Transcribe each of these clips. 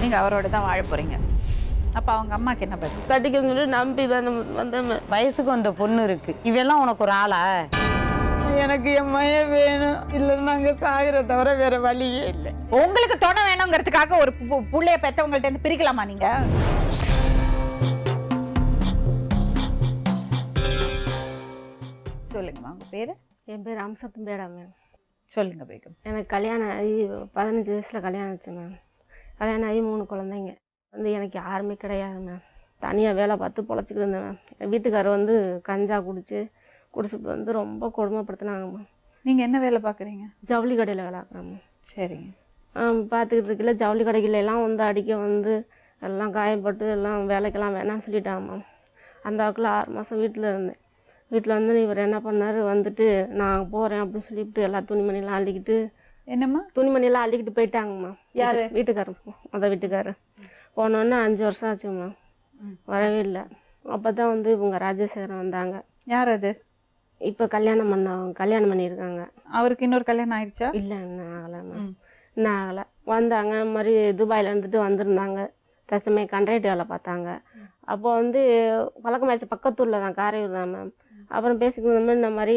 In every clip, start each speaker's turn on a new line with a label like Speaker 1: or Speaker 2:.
Speaker 1: நீங்கள் அவரோட தான் வாழ போகிறீங்க. அப்போ அவங்க அம்மாவுக்கு என்ன பதில்?
Speaker 2: கட்டிக்கன்னு சொல்லி நம்பி வந்தேன்.
Speaker 3: வயசுக்கு வந்த பொண்ணு இருக்கு, இவெல்லாம் உனக்கு ஒரு ஆளா?
Speaker 2: எனக்கு என் மையம் வேணும், இல்லைன்னு நாங்கள் சாகிற தவிர வேற வழியே இல்லை.
Speaker 1: உங்களுக்கு துணை வேணுங்கிறதுக்காக ஒரு புள்ளைய பெற்றவங்கள்ட்ட இருந்து பிரிக்கலாமா நீங்க? சொல்லுங்கம்மா, உங்க பேரு?
Speaker 2: என் பேர் அம்சத்தும் பேடா மேம்.
Speaker 1: சொல்லுங்க பேகம்.
Speaker 2: எனக்கு கல்யாணம் ஆகி 15 வயசில் கல்யாணம் ஆச்சு மேம். கல்யாணம் ஆகி 3 குழந்தைங்க. எனக்கு யாருமே கிடையாது மேம். தனியாக வேலை பார்த்து பொழைச்சிக்கிட்டு இருந்தேன் மேம். என் வீட்டுக்காரர் கஞ்சா குடிச்சிட்டு ரொம்ப கொடுமைப்படுத்தினாங்க மேம்.
Speaker 1: நீங்கள் என்ன வேலை பார்க்குறீங்க?
Speaker 2: ஜவுளி கடையில் வேலை பார்க்குறேன் மேம்.
Speaker 1: சரிங்க.
Speaker 2: பார்த்துக்கிட்டு இருக்கல ஜவுளி கடைகளெல்லாம் அடிக்க எல்லாம் காயப்பட்டு எல்லாம் வேலைக்கெல்லாம் வேணாம்னு சொல்லிட்டாங்க மேம். அந்த வாக்கில் 6 மாதம் வீட்டில் இருந்தேன். வீட்டில் இவர் என்ன பண்ணார், நான் போகிறேன் அப்படின்னு சொல்லிவிட்டு எல்லா துணிமணியெல்லாம் அள்ளிக்கிட்டு.
Speaker 1: என்னம்மா?
Speaker 2: துணிமணியெல்லாம் அள்ளிக்கிட்டு போயிட்டாங்கம்மா.
Speaker 1: யார்?
Speaker 2: வீட்டுக்காரர். அதான் வீட்டுக்காரர். போனோன்னே 5 வருஷம் ஆச்சு மேம். வரவே இல்லை. அப்போ தான் இவங்க ராஜசேகரன் வந்தாங்க.
Speaker 1: யார் அது?
Speaker 2: இப்போ கல்யாணம் பண்ணியிருக்காங்க.
Speaker 1: அவருக்கு இன்னொரு கல்யாணம் ஆயிடுச்சா?
Speaker 2: இல்லை, இன்னும் ஆகலை மேம். இன்னும் ஆகலை. வந்தாங்க, இந்த மாதிரி துபாயில் இருந்துட்டு வந்திருந்தாங்க. தச்சமே கண்ட்ராக்ட் வேலை பார்த்தாங்க. அப்போ பழக்கமாச்சு, பக்கத்தூரில் தான், காரையூர் தான் மேம். அப்புறம் பேசிக்கிட்டு இந்த மாதிரி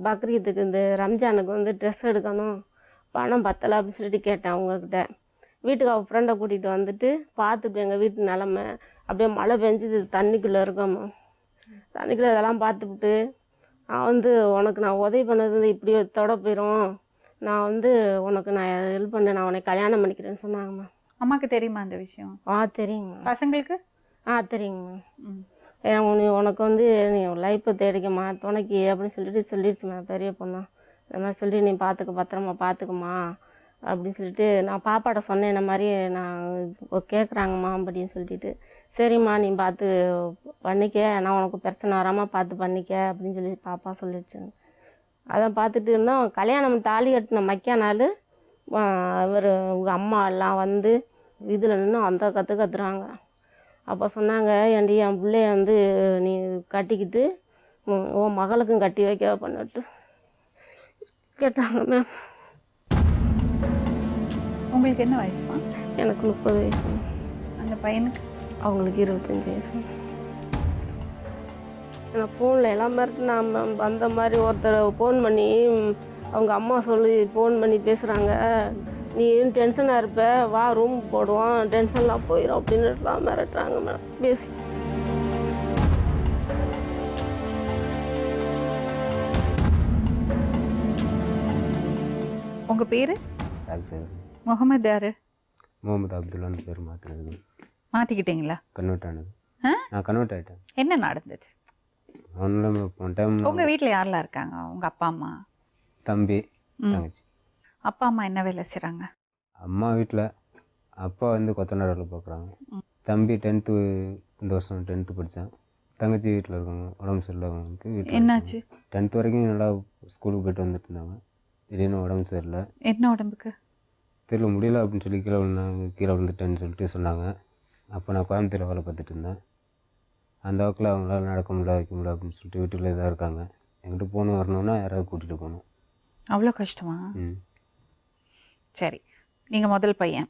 Speaker 2: பக்ரீத்துக்கு இந்த ரம்ஜானுக்கு ட்ரெஸ் எடுக்கணும், பணம் பத்தலை அப்படின்னு சொல்லிட்டு கேட்டேன் அவங்கக்கிட்ட. வீட்டுக்கு அவள் ஃப்ரெண்டை கூட்டிகிட்டு பார்த்துட்டு எங்கள் வீட்டு நிலமை அப்படியே மழை பெஞ்சுது, தண்ணிக்குள்ளே இருக்கோம்மா. தண்ணிக்குள்ளே இதெல்லாம் பார்த்துக்கிட்டு நான் உனக்கு நான் உதவி பண்ணது இப்படி தொட போயிடும், நான் உனக்கு நான் ஹெல்ப் பண்ணேன், நான் உனக்கு கல்யாணம் பண்ணிக்கிறேன்னு சொன்னாங்கம்மா.
Speaker 1: அம்மாவுக்கு தெரியுமா அந்த விஷயம்?
Speaker 2: தெரியுங்கம்மா.
Speaker 1: பசங்களுக்கு?
Speaker 2: தெரியுங்கம்மா. உனக்கு நீ லைஃப்பை தேடிக்கம்மா துணைக்கி அப்படின்னு சொல்லிடுச்சுமா பெரிய பொண்ணா. இந்த மாதிரி சொல்லி நீ பத்திரமா பார்த்துக்கம்மா அப்படின்னு சொல்லிட்டு நான் பாப்பாட்ட சொன்னேன். இந்த மாதிரி நான் கேட்குறாங்கம்மா அப்படின்னு சொல்லிட்டு, சரிம்மா நீ பார்த்து பண்ணிக்க, நான் உனக்கு பிரச்சனை வராமல் பார்த்து பண்ணிக்க அப்படின்னு சொல்லி பாப்பா சொல்லிடுச்சுங்க. அதான் பார்த்துட்டு இருந்தோம். கல்யாணம் தாலி கட்டின மக்கிய நாள் உங்கள் அம்மா எல்லாம் இதில் நின்று அந்த கற்றுறாங்க. அப்போ சொன்னாங்க, ஏன்டி என் பிள்ளைய நீ கட்டிக்கிட்டு உன் மகளுக்கும் கட்டி வைக்க பண்ணிட்டு கேட்டாங்க மேம்.
Speaker 1: உங்களுக்கு என்ன வயசுமா?
Speaker 2: எனக்கு 30 வயசு.
Speaker 1: அந்த பையனுக்கு?
Speaker 2: அவங்களுக்கு 25 வயசு. நான் ஃபோனில் எல்லாம் மிரட்டினா மேம். அந்த மாதிரி ஒருத்தர் ஃபோன் பண்ணி அவங்க அம்மா ஃபோன் பண்ணி பேசுகிறாங்க, நீ டென்ஷனாக இருப்ப, வா ரூம் போடுவோம், டென்ஷன்லாம் போயிடும் அப்படின்னுலாம் மிரட்டுறாங்க மேடம் பேசி.
Speaker 1: உங்கள் பேர்?
Speaker 4: ராஜசேகர்.
Speaker 1: முகமது யாரு?
Speaker 4: முகமது அப்துல்லான்னு பேர் மாற்றினது.
Speaker 1: மாற்றிக்கிட்டீங்களா?
Speaker 4: கன்வெர்ட் ஆனது. நான் கன்வெர்ட் ஆகிட்டேன்.
Speaker 1: என்ன நடந்தது?
Speaker 4: One time.
Speaker 1: உங்கள் வீட்டில் யாரெல்லாம் இருக்காங்க? உங்கள் அப்பா அம்மா?
Speaker 4: தம்பி, தங்கச்சி.
Speaker 1: அப்பா அம்மா என்ன வேலை செய்கிறாங்க?
Speaker 4: அம்மா வீட்டில், அப்பா கொத்தனார் வேலை பார்க்குறாங்க. தம்பி 10th இந்த வருஷம் 10th படித்தான். தங்கச்சி வீட்டில் இருக்காங்க, உடம்பு சரியில்லைவங்களுக்கு. வீட்டில்
Speaker 1: என்னாச்சு?
Speaker 4: 10th வரைக்கும் நல்லா ஸ்கூலுக்கு போய்ட்டு வந்துட்டு இருந்தாங்க. திடீர்னு உடம்பு சரியில்லை.
Speaker 1: என்ன உடம்புக்கு?
Speaker 4: தெரியல, முடியல அப்படின்னு சொல்லி கீழே விழுந்துட்டேன்னு சொல்லிட்டு சொன்னாங்க. அப்போ நான் கோயம்புத்தூரில் வேலை பார்த்துட்டு இருந்தேன். அந்த வாக்கில் அவங்களால நடக்க முடியல, வைக்க முடியல அப்படின்னு சொல்லிட்டு வீட்டில் இதாக இருக்காங்க. எங்கிட்ட போகணும் வரணுன்னா யாராவது கூட்டிகிட்டு போகணும்.
Speaker 1: அவ்வளோ கஷ்டமா? சரி, நீங்கள் முதல் பையன்.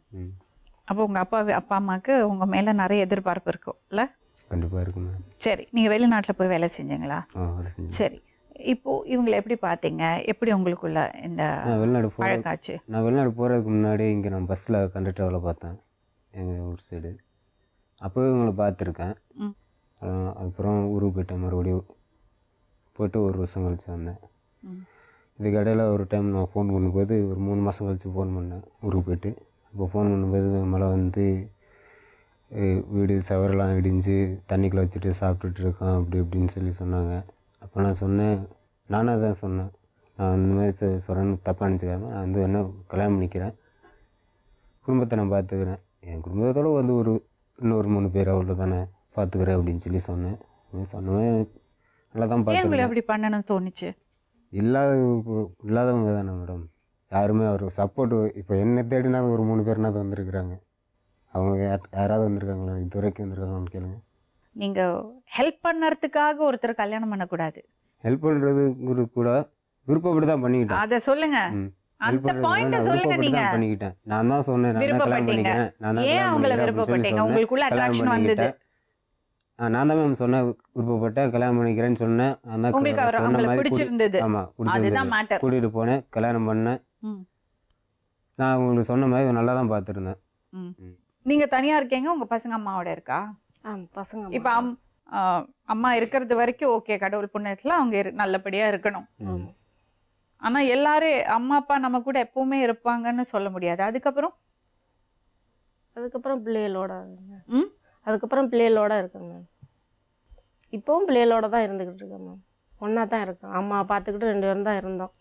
Speaker 1: அப்போ உங்கள் அப்பா அம்மாவுக்கு உங்கள் மேலே நிறைய எதிர்பார்ப்பு இருக்கும் இல்லை?
Speaker 4: கண்டிப்பாக இருக்கும் மேம்.
Speaker 1: சரி, நீங்கள் வெளிநாட்டில் போய் வேலை செஞ்சீங்களா?
Speaker 4: வேலை செஞ்சேன்.
Speaker 1: சரி, இப்போது இவங்களை எப்படி பார்த்தீங்க? எப்படி உங்களுக்குள்ள இந்த
Speaker 4: வெளிநாடு
Speaker 1: பழக்காச்சு?
Speaker 4: நான் வெளிநாடு போகிறதுக்கு முன்னாடி இங்கே நான் பஸ்ஸில் கண்டக்டர் வேலை பார்த்தேன் எங்கள் ஊர் சைடு. அப்போவே இவங்களை பார்த்துருக்கேன். அப்புறம் ஊருக்கு போயிட்டேன். மறுபடியும் போய்ட்டு 1 வருஷம் கழிச்சு வந்தேன். இதுக்கு இடையில ஒரு டைம் நான் ஃபோன் பண்ணும்போது ஒரு 3 மாதம் கழித்து ஃபோன் பண்ணேன் ஊருக்கு போய்ட்டு. அப்போ ஃபோன் பண்ணும்போது மழை வீடு சவரெல்லாம் இடிஞ்சு தண்ணிக்குள்ளே வச்சுட்டு சாப்பிட்டுட்டு இருக்கான் அப்படி இப்படின்னு சொல்லி சொன்னாங்க. அப்போ நான் சொன்னேன், நானாக தான் சொன்னேன், நான் இந்த மாதிரி சொல்கிறேன்னு தப்பாக நினச்சிக்காம நான் என்ன கல்யாணம் பண்ணிக்கிறேன், குடும்பத்தை நான் பார்த்துக்கிறேன், என் குடும்பத்தோடு இன்னொரு 3 பேர் அவ்வளோ தானே பார்த்துக்கிறேன் அப்படின்னு சொல்லி சொன்னேன். சொன்னேன் நல்லா தான் பார்த்து.
Speaker 1: அப்படி பண்ணணும்னு தோணுச்சு?
Speaker 4: இல்லாதவங்க தானே மேடம், யாருமே அவர் சப்போர்ட். இப்போ என்ன தேடினா ஒரு 3 பேர்னா தான் வந்திருக்கிறாங்க. அவங்க யாராவது வந்திருக்காங்களா இது வரைக்கும் வந்திருக்காங்கன்னு கேளுங்க.
Speaker 1: நீங்கள் ஹெல்ப் பண்ணுறதுக்காக ஒருத்தர் கல்யாணம் பண்ணக்கூடாது.
Speaker 4: ஹெல்ப் பண்ணுறது கூட விருப்பப்பட்டு தான் பண்ணிக்கிட்டேன்.
Speaker 1: அதை சொல்லுங்க. அந்த பாயிண்ட் சொல்லுங்க நீங்க.
Speaker 4: பண்ணிக்கிட்டேன். நான் தான் சொன்னேன், நான் தான் கல்யாணம்
Speaker 1: விருப்பப்பட்டீங்க.
Speaker 4: பண்ணிக்கிறேன், நான் தான்
Speaker 1: ஏன்
Speaker 4: கல்யாணம்
Speaker 1: அவங்கள
Speaker 4: பண்ணிக்கிறேன் அப்படின்னு சொல்லி
Speaker 1: விருப்பப்பட்டீங்க?
Speaker 4: சொன்னேன்.
Speaker 1: உங்களுக்குள்ள
Speaker 4: கல்யாணம்
Speaker 1: அட்ராக்ஷன் வந்தது.
Speaker 4: பண்ணிக்கிட்டேன். நான் தான் மேம் சொன்னேன், விருப்பப்பட்டேன், கல்யாணம் பண்ணிக்கிறேன்னு சொன்னேன். நான் தான்
Speaker 1: உங்களுக்கு
Speaker 4: சொன்ன
Speaker 1: அவங்களை
Speaker 4: மாதிரி
Speaker 1: பிடிச்சிருந்தது.
Speaker 4: ஆமா பிடிச்சிருந்தது.
Speaker 1: அதுதான் மேட்டர்.
Speaker 4: கூட்டிகிட்டு போனேன், கல்யாணம் பண்ணேன். நான் உங்களுக்கு சொன்ன மாதிரி நல்லா தான் பார்த்துருந்தேன்.
Speaker 1: நீங்க தனியா இருக்கீங்க, உங்க பசங்க அம்மாவோட இருக்கா?
Speaker 2: பசங்க
Speaker 1: இப்ப அம்மா இருக்கிறது வரைக்கும் ஓகே, கடவுள் புண்ணியத்துல அவங்க நல்லபடியா இருக்கணும். ஆனா எல்லாரும் அம்மா அப்பா நம்ம கூட எப்பவுமே இருப்பாங்கன்னு சொல்ல முடியாது. அதுக்கப்புறம்
Speaker 2: பிள்ளைகளோட அதுக்கப்புறம் பிள்ளைகளோட இருக்கேன் மேம். இப்போவும் பிள்ளைகளோட தான் இருந்துக்கிட்டு இருக்கேன் மேம். ஒன்றா தான் இருக்கேன். அம்மா பார்த்துக்கிட்டு 2 பேரும் தான் இருந்தோம்.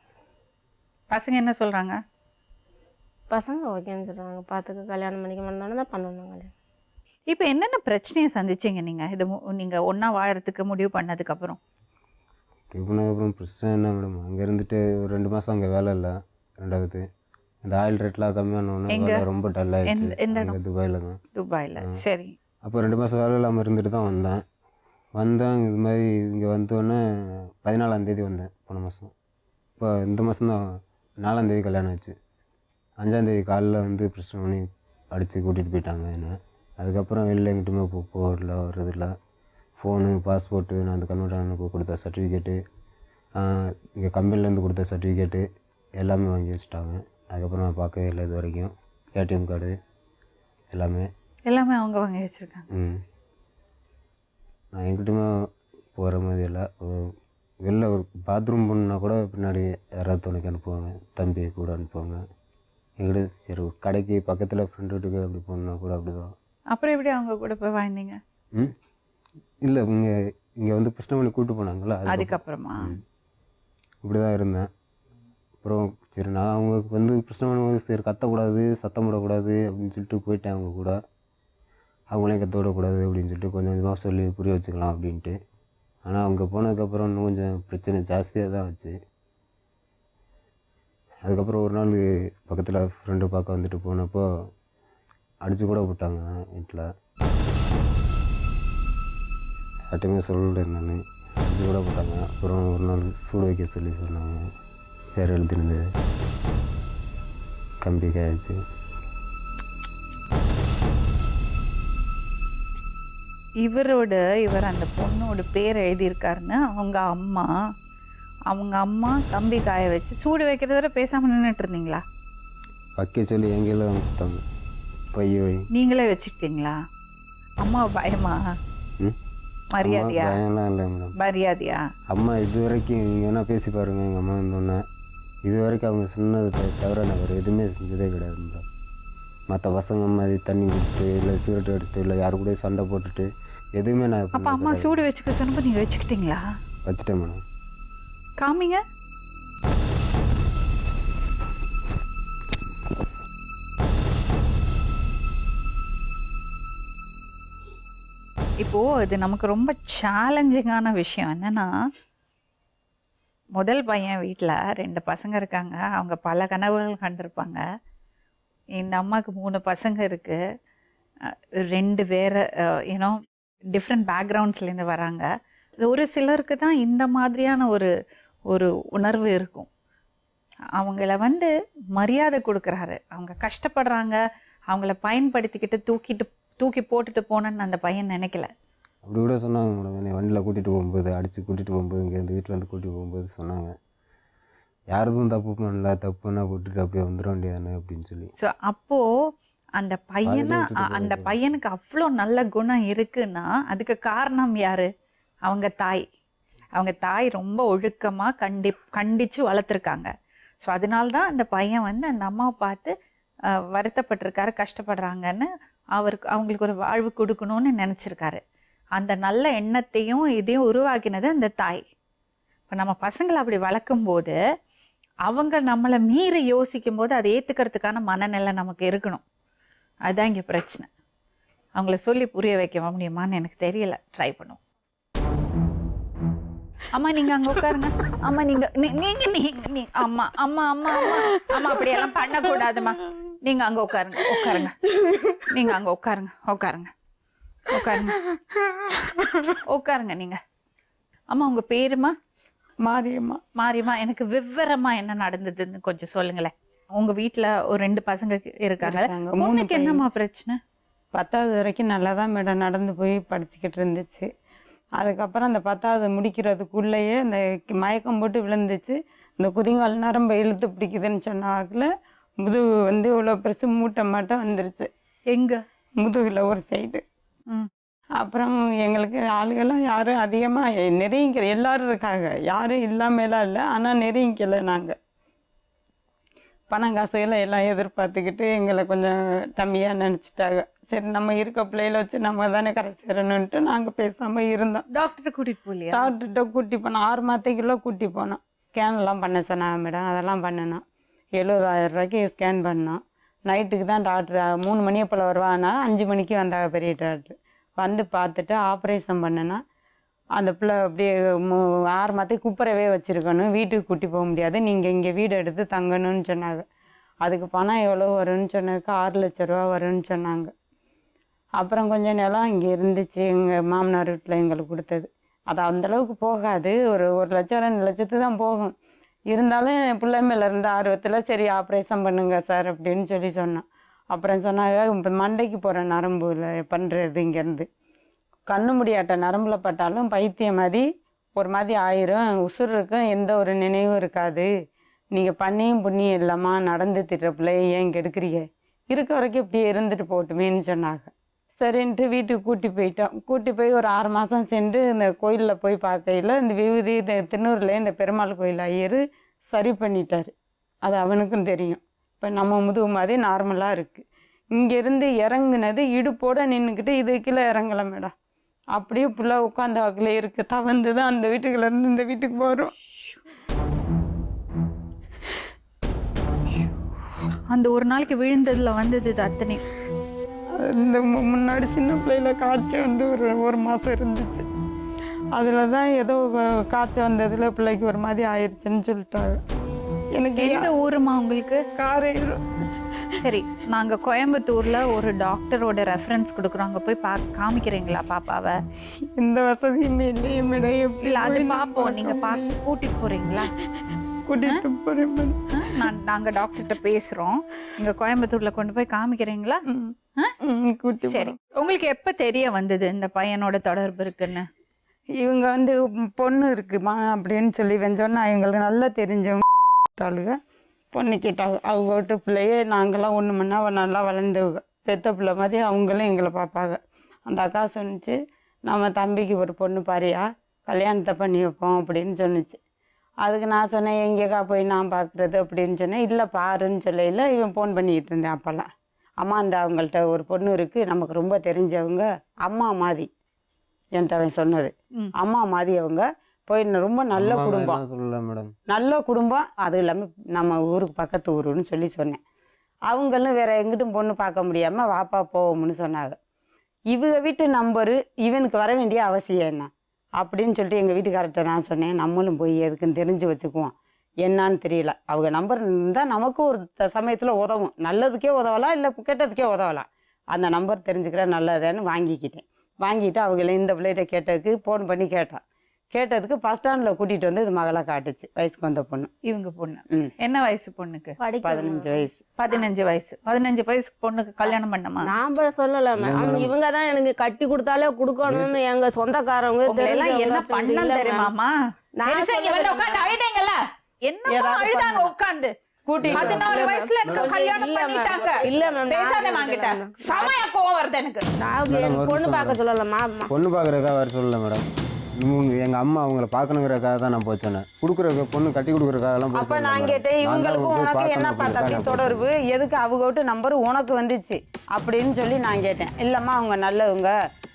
Speaker 1: பசங்க என்ன சொல்றாங்க?
Speaker 2: பசங்க ஓகேன்னு சொல்கிறாங்க. பார்த்துக்க, கல்யாணம் பண்ணிக்க மாட்டோன்னு தான் பண்ணணும் கல்யாணம்.
Speaker 1: இப்போ என்னென்ன பிரச்சனையை சந்திச்சிங்க நீங்க இது நீங்க ஒன்றா வாழறதுக்கு முடிவு பண்ணதுக்கப்புறம்?
Speaker 4: முடிவு பண்ணதுக்கப்புறம் பிரச்சனை என்ன மேடம், அங்கே இருந்துட்டு ஒரு 2 மாதம் அங்கே வேலை இல்லை. ரெண்டாவது இந்த ஆயில் ரேட்லாம் கம்மியானோடனே வேலை ரொம்ப டல் ஆகிடுச்சு.
Speaker 1: எந்த
Speaker 4: துபாயில் தான்.
Speaker 1: துபாயில். சரி.
Speaker 4: அப்போ 2 மாதம் வேலை இல்லாமல் இருந்துட்டு தான் வந்தேன். இது மாதிரி இங்கே வந்தோடனே 14ஆம் தேதி வந்தேன் போன மாதம். இப்போ இந்த மாதம் தான் 4ஆம் தேதி கல்யாணம் ஆச்சு. 5ஆம் தேதி காலையில் வந்து பிரச்சனை பண்ணி அடித்து கூட்டிகிட்டு போயிட்டாங்க என்ன. அதுக்கப்புறம் வெளில எங்கிட்டுமே போகல, வர்றதில்ல. ஃபோனு, பாஸ்போர்ட்டு, நான் அந்த கன்வெர்ட் கொடுத்த சர்டிஃபிகேட்டு, இங்கே கம்பெனிலேருந்து கொடுத்த சர்டிஃபிகேட்டு எல்லாமே வாங்கி வச்சுட்டாங்க. அதுக்கப்புறம் நான் பார்க்கவே இல்லை இது வரைக்கும். ஏடிஎம் கார்டு எல்லாமே
Speaker 1: அவங்க வாங்கி வச்சுருக்காங்க.
Speaker 4: நான் எங்கிட்டுமே போகிற மாதிரி இல்லை. வெளில ஒரு பாத்ரூம் போகணுன்னா கூட பின்னாடி யாராவது துணைக்கு அனுப்புவாங்க, தம்பி கூட அனுப்புவாங்க. எங்கிட்ட சரி கடைக்கு பக்கத்தில் ஃப்ரெண்டு வீட்டுக்கு அப்படி போகணுன்னா கூட அப்படி தான்.
Speaker 1: அப்புறம் எப்படி அவங்க கூட போய் வாழ்ந்தீங்க?
Speaker 4: இல்லை, இங்கே வந்து பிரச்சனை பண்ணி கூப்பிட்டு போனாங்களா,
Speaker 1: அதுக்கப்புறமா
Speaker 4: இப்படி தான் இருந்தேன். அப்புறம் சரி நான் அவங்க வந்து பிரச்சனை பண்ணும்போது சரி கத்தக்கூடாது, சத்தம் போடக்கூடாது அப்படின்னு சொல்லிட்டு போயிட்டேன் அவங்க கூட. அவங்களையும் கத்த விடக்கூடாது அப்படின்னு சொல்லிட்டு கொஞ்சம் கொஞ்சமாக சொல்லி புரிய வச்சுக்கலாம் அப்படின்ட்டு. ஆனால் அங்கே போனதுக்கப்புறம் இன்னும் கொஞ்சம் பிரச்சனை ஜாஸ்தியாக தான் ஆச்சு. அதுக்கப்புறம் ஒரு நாள் பக்கத்தில் ஃப்ரெண்டு பார்க்க வந்துட்டு போனப்போ அடித்து கூட போட்டாங்க வீட்டில். யார்ட்டையுமே சொல்லலை, நான் அடித்து கூட போட்டாங்க. அப்புறம் ஒரு நாள் சூடு வைக்க சொல்லி சொன்னாங்க. பேர் எழுதிருந்தது கம்பி காய்ச்சி.
Speaker 1: இவர் அந்த பொண்ணோட பேர் எழுதியிருக்காருன்னு அவங்க அம்மா கம்பி காய வச்சு சூடு வைக்கிறத வரை பேசாமல் நின்றுட்டு இருந்தீங்களா?
Speaker 4: வைக்க சொல்லி எங்கெல்லாம் கொடுத்தாங்க. பையோ
Speaker 1: நீங்களே வச்சுக்கிட்டீங்களா? அம்மா பயமா? மரியாதையா?
Speaker 4: பயம்லாம் இல்லை மேடம்.
Speaker 1: மரியாதையா?
Speaker 4: அம்மா இது வரைக்கும் நீங்கள் வேணால் பேசி பாருங்கள், எங்கள் அம்மா இருந்தோன்னே இது வரைக்கும் அவங்க சொன்னது தவிர நான் வேறு எதுவுமே செஞ்சதே கிடையாது மேடம். மற்ற பசங்க மாதிரி தண்ணி குடிச்சிட்டு இல்லை சிகரெட் அடிச்சுட்டு இல்லை யாரு கூட சண்டை போட்டுட்டு எதுவுமே நான்.
Speaker 1: அப்போ அம்மா சூடு வச்சுக்க சொன்னப்போ நீங்கள் வச்சுக்கிட்டீங்களா?
Speaker 4: வச்சுட்டேன் மேடம்.
Speaker 1: காமிங்க. இப்போது இது நமக்கு ரொம்ப சேலஞ்சிங்கான விஷயம் என்னென்னா, முதல் பையன் வீட்டில் 2 பசங்க இருக்காங்க. அவங்க பல கனவுகள் கண்டிருப்பாங்க. இந்த அம்மாவுக்கு 3 பசங்க இருக்குது. 2 வேறு ஏன்னோ டிஃப்ரெண்ட் பேக்ரவுண்ட்ஸ்லேருந்து வராங்க. ஒரு சிலருக்கு தான் இந்த மாதிரியான ஒரு உணர்வு இருக்கும். அவங்கள வந்து மரியாதை கொடுக்குறாரு. அவங்க கஷ்டப்படுறாங்க, அவங்கள பயன்படுத்திக்கிட்டு தூக்கி போட்டுட்டு போனேன்னு அந்த பையன் நினைக்கல.
Speaker 4: அப்படி கூட சொன்னாங்க மேடம். என்னை வண்டியில் கூட்டிகிட்டு போகும்போது, அடித்து கூட்டிகிட்டு போகும்போது, இங்கேருந்து வீட்டில் வந்து கூட்டிகிட்டு போகும்போது சொன்னாங்க, யாருக்கும் தப்பு பண்ணல, தப்புன்னா போட்டுட்டு அப்படியே வந்துட வேண்டியதானே அப்படின்னு சொல்லி.
Speaker 1: ஸோ அப்போது அந்த பையனுக்கு அவ்வளோ நல்ல குணம் இருக்குன்னா அதுக்கு காரணம் யார்? அவங்க தாய் ரொம்ப ஒழுக்கமாக கண்டித்து வளர்த்துருக்காங்க. ஸோ அதனால்தான் அந்த பையன் வந்து அந்த அம்மாவை பார்த்து வருத்தப்பட்டிருக்காரு, கஷ்டப்படுறாங்கன்னு அவங்களுக்கு ஒரு வாழ்வு கொடுக்கணும்னு நினச்சிருக்காரு. அந்த நல்ல எண்ணத்தையும் இதையும் உருவாக்கினது அந்த தாய். இப்போ நம்ம பசங்களை அப்படி வளர்க்கும்போது அவங்க நம்மளை மீறி யோசிக்கும் போது அதை ஏற்றுக்கிறதுக்கான மனநிலை நமக்கு இருக்கணும். அதுதான் இங்கே பிரச்சனை. அவங்கள சொல்லி புரிய வைக்க முடியுமான்னு எனக்கு தெரியல. ட்ரை பண்ணுவோம். அம்மா நீங்கள் அங்கே உட்காருங்க. அம்மா நீங்கள் அம்மா அம்மா அம்மா அம்மா அம்மா அப்படியெல்லாம் பண்ணக்கூடாதும்மா. நீங்கள் அங்கே உட்காருங்க. நீங்கள் அங்கே உட்காருங்க நீங்கள். அம்மா உங்கள் பேருமா?
Speaker 3: மாரியம்மா.
Speaker 1: மாரியம்மா, எனக்கு விவரமாக என்ன நடந்ததுன்னு கொஞ்சம் சொல்லுங்களேன். உங்க வீட்ல ஒரு 2 பசங்க இருக்காங்க.
Speaker 5: இருக்காங்க. 3
Speaker 1: பொண்ணுக்கு
Speaker 5: பையன்.
Speaker 1: என்னம்மா பிரச்சனை?
Speaker 5: 10வது வரைக்கும் நல்லா தான் மேடம் நடந்து போய் படிச்சுக்கிட்டு இருந்துச்சு. அதுக்கப்புறம் அந்த 10வது முடிக்கிறதுக்குள்ளேயே அந்த மயக்கம் போட்டு விழுந்துச்சு. இந்த குதிங்கால் நரம்பை இழுத்து பிடிக்குதுன்னு சொன்னாக்கில் முதுகு வந்து இவ்வளோ பெருசு மூட்டை மாட்டம் வந்துருச்சு.
Speaker 1: எங்க?
Speaker 5: முதுகில் ஒரு சைடு.
Speaker 1: ம்.
Speaker 5: அப்புறம் எங்களுக்கு ஆளுகெல்லாம் யாரும் அதிகமாக நெருங்கிக்கல. எல்லாரும் இருக்காங்க, யாரும் இல்லாமலாம் இல்லை, ஆனால் நெருங்கிக்கலை. நாங்கள் பணம் காசுகளை எல்லாம் எதிர்பார்த்துக்கிட்டு எங்களை கொஞ்சம் கம்மியாக நினச்சிட்டாங்க. சரி, நம்ம இருக்க பிள்ளைகளை வச்சு நம்ம தானே கரை சேரணுன்ட்டு நாங்கள் பேசாமல் இருந்தோம்.
Speaker 1: டாக்டர் கூட்டிட்டு போலியா?
Speaker 5: டாக்டர்கிட்ட கூட்டி போனோம். 6 மாதத்துக்குள்ளே கூட்டி போனோம். ஸ்கேன்லாம் பண்ண சொன்னாங்க மேடம். அதெல்லாம் பண்ணினோம். 70,000 ரூபாய்க்கு ஸ்கேன் பண்ணோம். நைட்டுக்கு தான் டாக்டர் 3 மணியை போல் வருவாங்கன்னா 5 மணிக்கு வந்தாங்க பெரிய டாக்டர். வந்து பார்த்துட்டு ஆப்ரேஷன் பண்ணினா அந்த பிள்ளை அப்படியே 6 மாதத்துக்கு குப்புறவே வச்சுருக்கணும், வீட்டுக்கு கூட்டி போக முடியாது, நீங்கள் இங்கே வீடு எடுத்து தங்கணும்னு சொன்னாங்க. அதுக்கு பணம் எவ்வளோ வரும்னு சொன்னதுக்கு 6 லட்ச ரூபா வரும்னு சொன்னாங்க. அப்புறம் கொஞ்சம் நிலம் இங்கே இருந்துச்சு, எங்கள் மாமனார் வீட்டில் எங்களுக்கு கொடுத்தது. அது அந்தளவுக்கு போகாது, ஒரு 1 லட்சம் 2 லட்சத்துக்கு தான் போகும். இருந்தாலும் என் பிள்ளை மேலே இருந்த ஆர்வத்தில் சரி ஆப்ரேஷன் பண்ணுங்க சார் அப்படின்னு சொன்னோம். அப்புறம் சொன்னாங்க, இப்போ மண்டைக்கு போகிற நரம்புல பண்ணுறது, இங்கேருந்து கண்ணு முடியாட்ட நரம்பில் பட்டாலும் பைத்தியம் மாதிரி ஒரு மாதிரி ஆயிரும், உசுர் இருக்கும், எந்த ஒரு நினைவும் இருக்காது, நீங்கள் பண்ணியும் புண்ணியம் இல்லாமா நடந்து திட்டுற பிள்ளைய ஏன் கெடுக்குறீங்க, இருக்க வரைக்கும் இப்படியே இருந்துட்டு போட்டுமேன்னு சொன்னாங்க. சரின்ட்டு வீட்டுக்கு கூட்டி போயிட்டோம். கூட்டி போய் ஒரு 6 மாதம் சென்று இந்த கோயிலில் போய் பார்க்கையில் இந்த விபூதி இந்த திருநூரில் இந்த பெருமாள் கோயில் ஐயர் சரி பண்ணிட்டார். அது அவனுக்கும் தெரியும். இப்போ நம்ம முதுகு மாதிரி நார்மலாக இருக்குது. இங்கேருந்து இறங்குனது இடுப்போடு நின்றுக்கிட்டு இது கீழே இறங்கலை மேடம். அப்படியே புள்ள உட்காந்த வகையில் இருக்குது. தவந்து தான் அந்த வீட்டுக்குள்ளேருந்து இந்த வீட்டுக்கு போகிறோம்.
Speaker 1: அந்த ஒரு நாளைக்கு விழுந்ததுல வந்தது இது அத்தனை.
Speaker 5: இந்த முன்னாடி சின்ன பிள்ளையில காய்ச்சல் வந்து ஒரு மாதம் இருந்துச்சு. அதில் தான் ஏதோ காய்ச்சல் வந்ததில் பிள்ளைக்கு ஒரு மாதிரி ஆயிடுச்சுன்னு சொல்லிட்டாங்க. எனக்கு
Speaker 1: எந்த ஊருமா உங்களுக்கு?
Speaker 5: காரையூர்.
Speaker 1: சரி, நாங்க கோயம்புத்தூர்ல ஒரு டாக்டரோட ரெஃபரன்ஸ் கொடுக்குறோம், அங்க போய் காமிக்கிறீங்களா பாப்பாவை?
Speaker 5: எந்த வசதியுமே இல்லையே மேடம்.
Speaker 1: இல்ல அது பாப்போம், நீங்க கூட்டிட்டு போறீங்களா?
Speaker 5: கூட்டிட்டு போறேன்.
Speaker 1: நாங்க டாக்டர்கிட்ட பேசுறோம், இங்க கோயம்புத்தூர்ல கொண்டு போய் காமிக்கிறீங்களா? சரி, உங்களுக்கு எப்ப தெரிய வந்தது இந்த பையனோட தொடர்பு இருக்குன்னு?
Speaker 5: இவங்க வந்து பொண்ணு இருக்குமா அப்படின்னு சொல்லி சொன்னா எங்களுக்கு நல்லா தெரிஞ்சவங்க பொண்ணு கேட்டாங்க. அவங்க வீட்டு பிள்ளையே நாங்களாம் ஒன்று மணி அவள் நல்லா வளர்ந்தவங்க, பெத்த பிள்ளை மாதிரி அவங்களும் எங்களை பார்ப்பாங்க. அந்த அக்கா சொன்னிச்சு, நம்ம தம்பிக்கு ஒரு பொண்ணு பாரியா, கல்யாணத்தை பண்ணி வைப்போம் அப்படின்னு சொன்னிச்சு. அதுக்கு நான் சொன்னேன், எங்கேக்கா போய் நான் பார்க்குறது அப்படின்னு சொன்னேன். இல்லை பாருன்னு சொல்லையில் இவன் ஃபோன் பண்ணிக்கிட்டு இருந்தேன். அப்போல்லாம் அம்மா அந்த அவங்கள்ட்ட ஒரு பொண்ணு இருக்குது, நமக்கு ரொம்ப தெரிஞ்சவங்க, அம்மா மாதிரி என்கிட்ட அவன் சொன்னது. அம்மா மாதிரி அவங்க போய் ரொம்ப நல்ல குடும்பம்,
Speaker 4: சொல்லல மேடம்,
Speaker 5: நல்ல குடும்பம், அதுவும் இல்லாமல் நம்ம ஊருக்கு பக்கத்து ஊருன்னு சொன்னேன். அவங்களும் வேற எங்கிட்டும் பொண்ணு பார்க்க முடியாமல் வாப்பா போவோம்னு சொன்னாங்க. இவங்க வீட்டு நம்பரு இவனுக்கு வர வேண்டிய அவசியம் என்ன அப்படின்னு சொல்லிட்டு எங்கள் வீட்டுக்காரர்கிட்ட நான் சொன்னேன், நம்மளும் போய் எதுக்குன்னு தெரிஞ்சு வச்சுக்குவோம், என்னான்னு தெரியல, அவங்க நம்பர் இருந்தால் நமக்கும் ஒரு சமயத்தில் உதவும், நல்லதுக்கே உதவலாம், இல்லை கெட்டதுக்கே உதவலாம், அந்த நம்பர் தெரிஞ்சுக்கிற நல்லதான்னு வாங்கிக்கிட்டேன். வாங்கிட்டு அவங்கள இந்த பிள்ளைகிட்ட கேட்டதுக்கு ஃபோன் பண்ணி கேட்டதுக்கு பஸ் ஸ்டாண்டில் கூட்டிகிட்டு வந்து இது மகளை காட்டுச்சு, வயசுக்கு வந்த பொண்ணு.
Speaker 1: இவங்க பொண்ணு என்ன வயசு பொண்ணுக்கு?
Speaker 5: 15 வயசு.
Speaker 1: 15 வயசு. 15 வயசுக்கு பொண்ணுக்கு கல்யாணம் பண்ணமா?
Speaker 2: நான் சொல்லல மேம், இவங்க தான் எனக்கு கட்டி கொடுத்தாலே கொடுக்கணும்னு எங்க சொந்தக்காரவங்க
Speaker 1: என்ன பண்ண தெரியுமாமா? அழுதீங்கல்ல, என்ன அழுதாங்க உட்காந்து? 16 வயசுல கல்யாணம் பண்ணிட்டாங்க.
Speaker 2: இல்ல மேம்,
Speaker 1: பேசாத வாங்கிட்ட சமய கோவம் வருது எனக்கு.
Speaker 2: பொண்ணு பார்க்க சொல்லலமா?
Speaker 4: பொண்ணு பார்க்குறதுக்காக வர சொல்லல மேடம். எங்கள் அம்மா அவங்கள பார்க்கணுங்கிறதுக்காக தான் நான் போச்சேன். கொடுக்குற பொண்ணு கட்டி கொடுக்குறதுக்காகலாம்.
Speaker 5: அப்போ நான் கேட்டேன், இவங்களுக்கும் உனக்கு என்னப்பா தம்பி தொடர்பு, எதுக்கு அவங்க விட்டு நம்பர் உனக்கு வந்துச்சு அப்படின்னு சொல்லி நான் கேட்டேன். இல்லைம்மா அவங்க நல்லவங்க,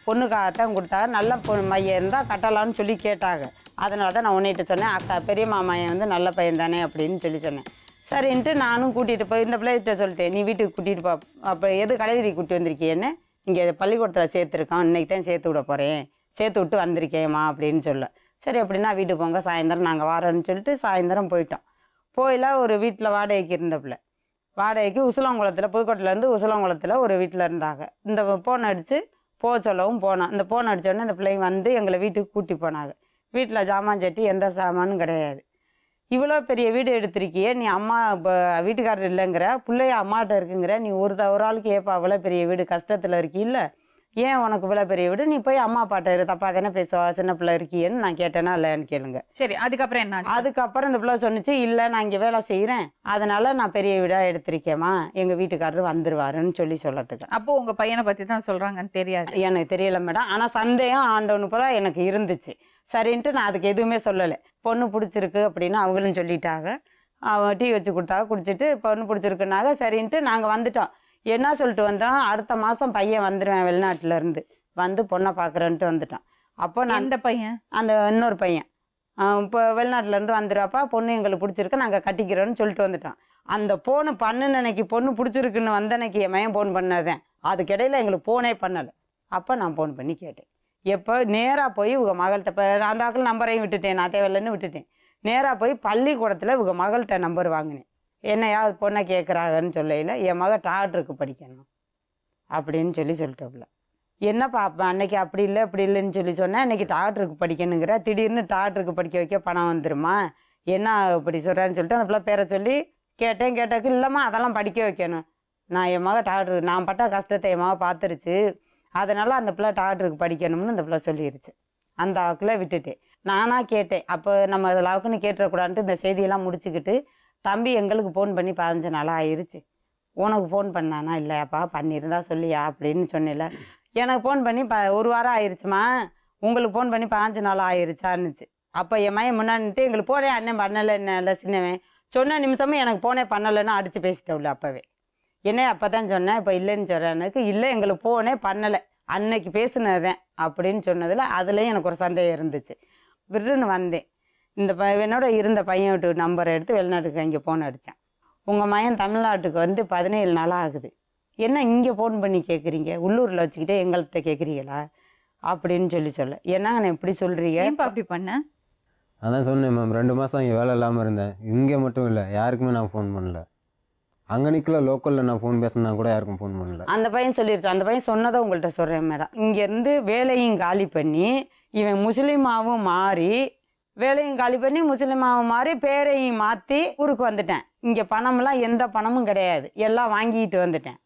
Speaker 5: பொண்ணுக்காகத்தான் கொடுத்தாங்க, நல்ல மையம் இருந்தால் கட்டலான்னு சொல்லி கேட்டாங்க, அதனால தான் நான் உன்னிட்ட சொன்னேன், அக்கா பெரிய மாமையன் வந்து நல்ல பையன் தானே அப்படின்னு சொன்னேன். சரின்ட்டு நானும் கூட்டிகிட்டு போய் இந்த பிள்ளைகிட்ட சொல்லிட்டேன், நீ வீட்டுக்கு கூட்டிகிட்டு போ, அப்போ எது கடைவீதி கூட்டி வந்திருக்கியேன்னு, இங்கே பள்ளிக்கூடத்தில் சேர்த்துருக்கான், இன்றைக்கி தான் சேர்த்து விட போகிறேன், சேர்த்து விட்டு வந்திருக்கேம்மா அப்படின்னு சொல்ல. சரி அப்படின்னா வீட்டுக்கு போங்க, சாயந்தரம் நாங்கள் வரோன்னு சொல்லிட்டு சாயந்தரம் போயிட்டோம். போயிலாம் ஒரு வீட்டில் வாடகைக்கு இருந்த பிள்ளை, வாடகைக்கு உசிலங்குளத்தில், புதுக்கோட்டையிலேருந்து உசிலங்குளத்தில் ஒரு வீட்டில் இருந்தாங்க. இந்த ஃபோன் அடித்து போக சொல்லவும் போனோம். இந்த ஃபோன் அடித்தோடனே இந்த பிள்ளைங்க வந்து எங்களை வீட்டுக்கு கூட்டி போனாங்க. வீட்டில் ஜாமான் சட்டி எந்த சாமானும் கிடையாது. இவ்வளோ பெரிய வீடு எடுத்திருக்கியே, நீ அம்மா இப்போ வீட்டுக்காரர் இல்லைங்கிற, பிள்ளைய அம்மாட்ட இருக்குங்கிற, நீ ஒரு ஆளுக்கு ஏப்பா அவ்வளோ பெரிய வீடு கஷ்டத்தில் இருக்கீல்ல, ஏன் உனக்கு இவ்வளோ பெரிய வீடு, நீ போய் அம்மா அப்பாட்ட இரு, தப்பா தானே பேசுவா, சின்ன பிள்ளை இருக்கியேன்னு நான் கேட்டேனா இல்லைன்னு கேளுங்க.
Speaker 1: சரி, அதுக்கப்புறம் என்ன ஆச்சு?
Speaker 5: அதுக்கப்புறம் இந்த பிள்ளை சொன்னிச்சு, இல்லை நான் இங்கே வேலை செய்கிறேன், அதனால நான் பெரிய வீடாக எடுத்திருக்கேம்மா, எங்கள் வீட்டுக்காரர் வந்துருவாருன்னு சொல்லத்துக்கு.
Speaker 1: அப்போ உங்க பையனை பத்தி தான் சொல்றாங்கன்னு தெரியாது?
Speaker 5: எனக்கு தெரியல மேடம், ஆனால் சந்தேகம் ஆண்டவனுக்கு தான் எனக்கு இருந்துச்சு. சரின்ட்டு நான் அதுக்கு எதுவுமே சொல்லலை. பொண்ணு பிடிச்சிருக்கு அப்படின்னு அவங்களும் சொல்லிட்டாங்க. அவன் டீ வச்சு கொடுத்தாங்க, குடிச்சிட்டு பொண்ணு பிடிச்சிருக்குனாங்க. சரின்ட்டு நாங்கள் வந்துட்டோம். என்ன சொல்லிட்டு வந்தோம், அடுத்த மாதம் பையன் வந்துடுவேன் வெளிநாட்டிலேருந்து, வந்து பொண்ணை பார்க்குறேன்ட்டு வந்துட்டோன். அப்போ நான்
Speaker 1: அந்த பையன்,
Speaker 5: அந்த இன்னொரு பையன் இப்போ வெளிநாட்டிலேருந்து வந்துடுறாப்பா, பொண்ணு எங்களுக்கு பிடிச்சிருக்கு, நாங்கள் கட்டிக்கிறோன்னு சொல்லிட்டு வந்துட்டோம். அந்த ஃபோனு பண்ணுன்னு அன்னைக்கு பொண்ணு பிடிச்சிருக்குன்னு வந்த அன்னைக்கு என் மையன் ஃபோன் பண்ணதேன். அதுக்கிடையில் எங்களுக்கு ஃபோனே பண்ணலை. அப்போ நான் ஃபோன் பண்ணி கேட்டேன். எப்போ நேராக போய் இவங்க மகள்கிட்ட, இப்போ அந்த ஆக்கள் நம்பரையும் விட்டுட்டேன், நான் தேவையில்லைன்னு விட்டுட்டேன். நேராக போய் பள்ளிக்கூடத்தில் இவங்க மகள்கிட்ட நம்பர் வாங்கினேன். என்னையாவது பொண்ணை கேட்குறாங்கன்னு சொல்லையில், என் மகள் டாக்டருக்கு படிக்கணும் அப்படின்னு சொல்லிட்டோம்ல. என்னப்பா அப்போ அன்னைக்கு அப்படி இல்லை இப்படி இல்லைன்னு சொன்னேன். அன்னைக்கு டாக்டருக்கு படிக்கணுங்கிற, திடீர்னு டாக்டருக்கு படிக்க வைக்க பணம் வந்துருமா, என்ன இப்படி சொல்கிறேன்னு சொல்லிட்டு அந்த பிள்ளை பேரை சொல்லி கேட்டதுக்கு, இல்லைம்மா அதெல்லாம் படிக்க வைக்கணும், நான் என் மகள் டாக்டருக்கு, நான் பட்ட கஷ்டத்தை என் மகள் பார்த்துருச்சு, அதனால் அந்த பிள்ளை டாக்டருக்கு படிக்கணும்னு அந்த பிள்ளை சொல்லிடுச்சு. அந்த வாக்கில் விட்டுட்டேன். நானாக கேட்டேன். அப்போ நம்ம அதில் வாக்குன்னு கேட்டுறக்கூடாதுன்ட்டு இந்த செய்தியெல்லாம் முடிச்சுக்கிட்டு, தம்பி எங்களுக்கு ஃபோன் பண்ணி 15 நாளாக ஆயிடுச்சு, உனக்கு ஃபோன் பண்ணானா, இல்லையாப்பா பண்ணியிருந்தா சொல்லியா அப்படின்னு சொன்னேன்ல. எனக்கு ஃபோன் பண்ணி 1 வாரம் ஆயிடுச்சுமா, உங்களுக்கு ஃபோன் பண்ணி 15 நாளாக ஆயிடுச்சான்னுச்சு. அப்போ என் மையன் முன்னாடிட்டு எங்களுக்கு போனே அண்ணன் பண்ணலை, என்ன சின்னவன் சொன்ன நிமிஷமும் எனக்கு ஃபோனே பண்ணலைன்னு அடித்து பேசிட்டேன் அப்போவே. என்ன அப்போ தான் சொன்னேன், இப்போ இல்லைன்னு சொல்கிறேனுக்கு, இல்லை எங்களுக்கு ஃபோனே பண்ணலை, அன்னைக்கு பேசுனதேன் அப்படின்னு சொன்னதில் அதுலேயும் எனக்கு ஒரு சந்தேகம் இருந்துச்சு. விருன்னு வந்தேன். இந்த என்னோட இருந்த பையன் விட்டு நம்பரை எடுத்து வெளிநாட்டுக்கு இங்கே ஃபோன் அடித்தேன். உங்கள் மகன் தமிழ்நாட்டுக்கு வந்து 17 நாளாக ஆகுது, என்ன இங்கே ஃபோன் பண்ணி கேட்குறீங்க, உள்ளூரில் வச்சுக்கிட்டே எங்கள்கிட்ட கேட்குறீங்களா அப்படின்னு சொல்ல. என்னங்க நான் எப்படி சொல்கிறீங்க?
Speaker 1: ஏன்பா அப்படி பண்ண?
Speaker 4: அதான் சொன்னேன் மேம், 2 மாதம் இங்கே வேலை இல்லாமல் இருந்தேன். இங்கே மட்டும் இல்லை, யாருக்குமே நான் ஃபோன் பண்ணல. அங்கே நிற்கல, லோக்கலில் நான் ஃபோன் பேசினா கூட யாருக்கும் ஃபோன் பண்ணல.
Speaker 5: அந்த பையன் சொல்லிடுச்சு. அந்த பையன் சொன்னதை உங்கள்கிட்ட சொல்கிறேன் மேடம். இங்கேருந்து வேலையும் காலி பண்ணி இவன் முஸ்லீமாவும் மாறி, வேலையும் காலி பண்ணி முஸ்லீமாவும் மாறி பேரையும் மாற்றி ஊருக்கு வந்துட்டேன். இங்கே பணம்லாம் எந்த பணமும் கிடையாது, எல்லாம் வாங்கிட்டு வந்துட்டேன்.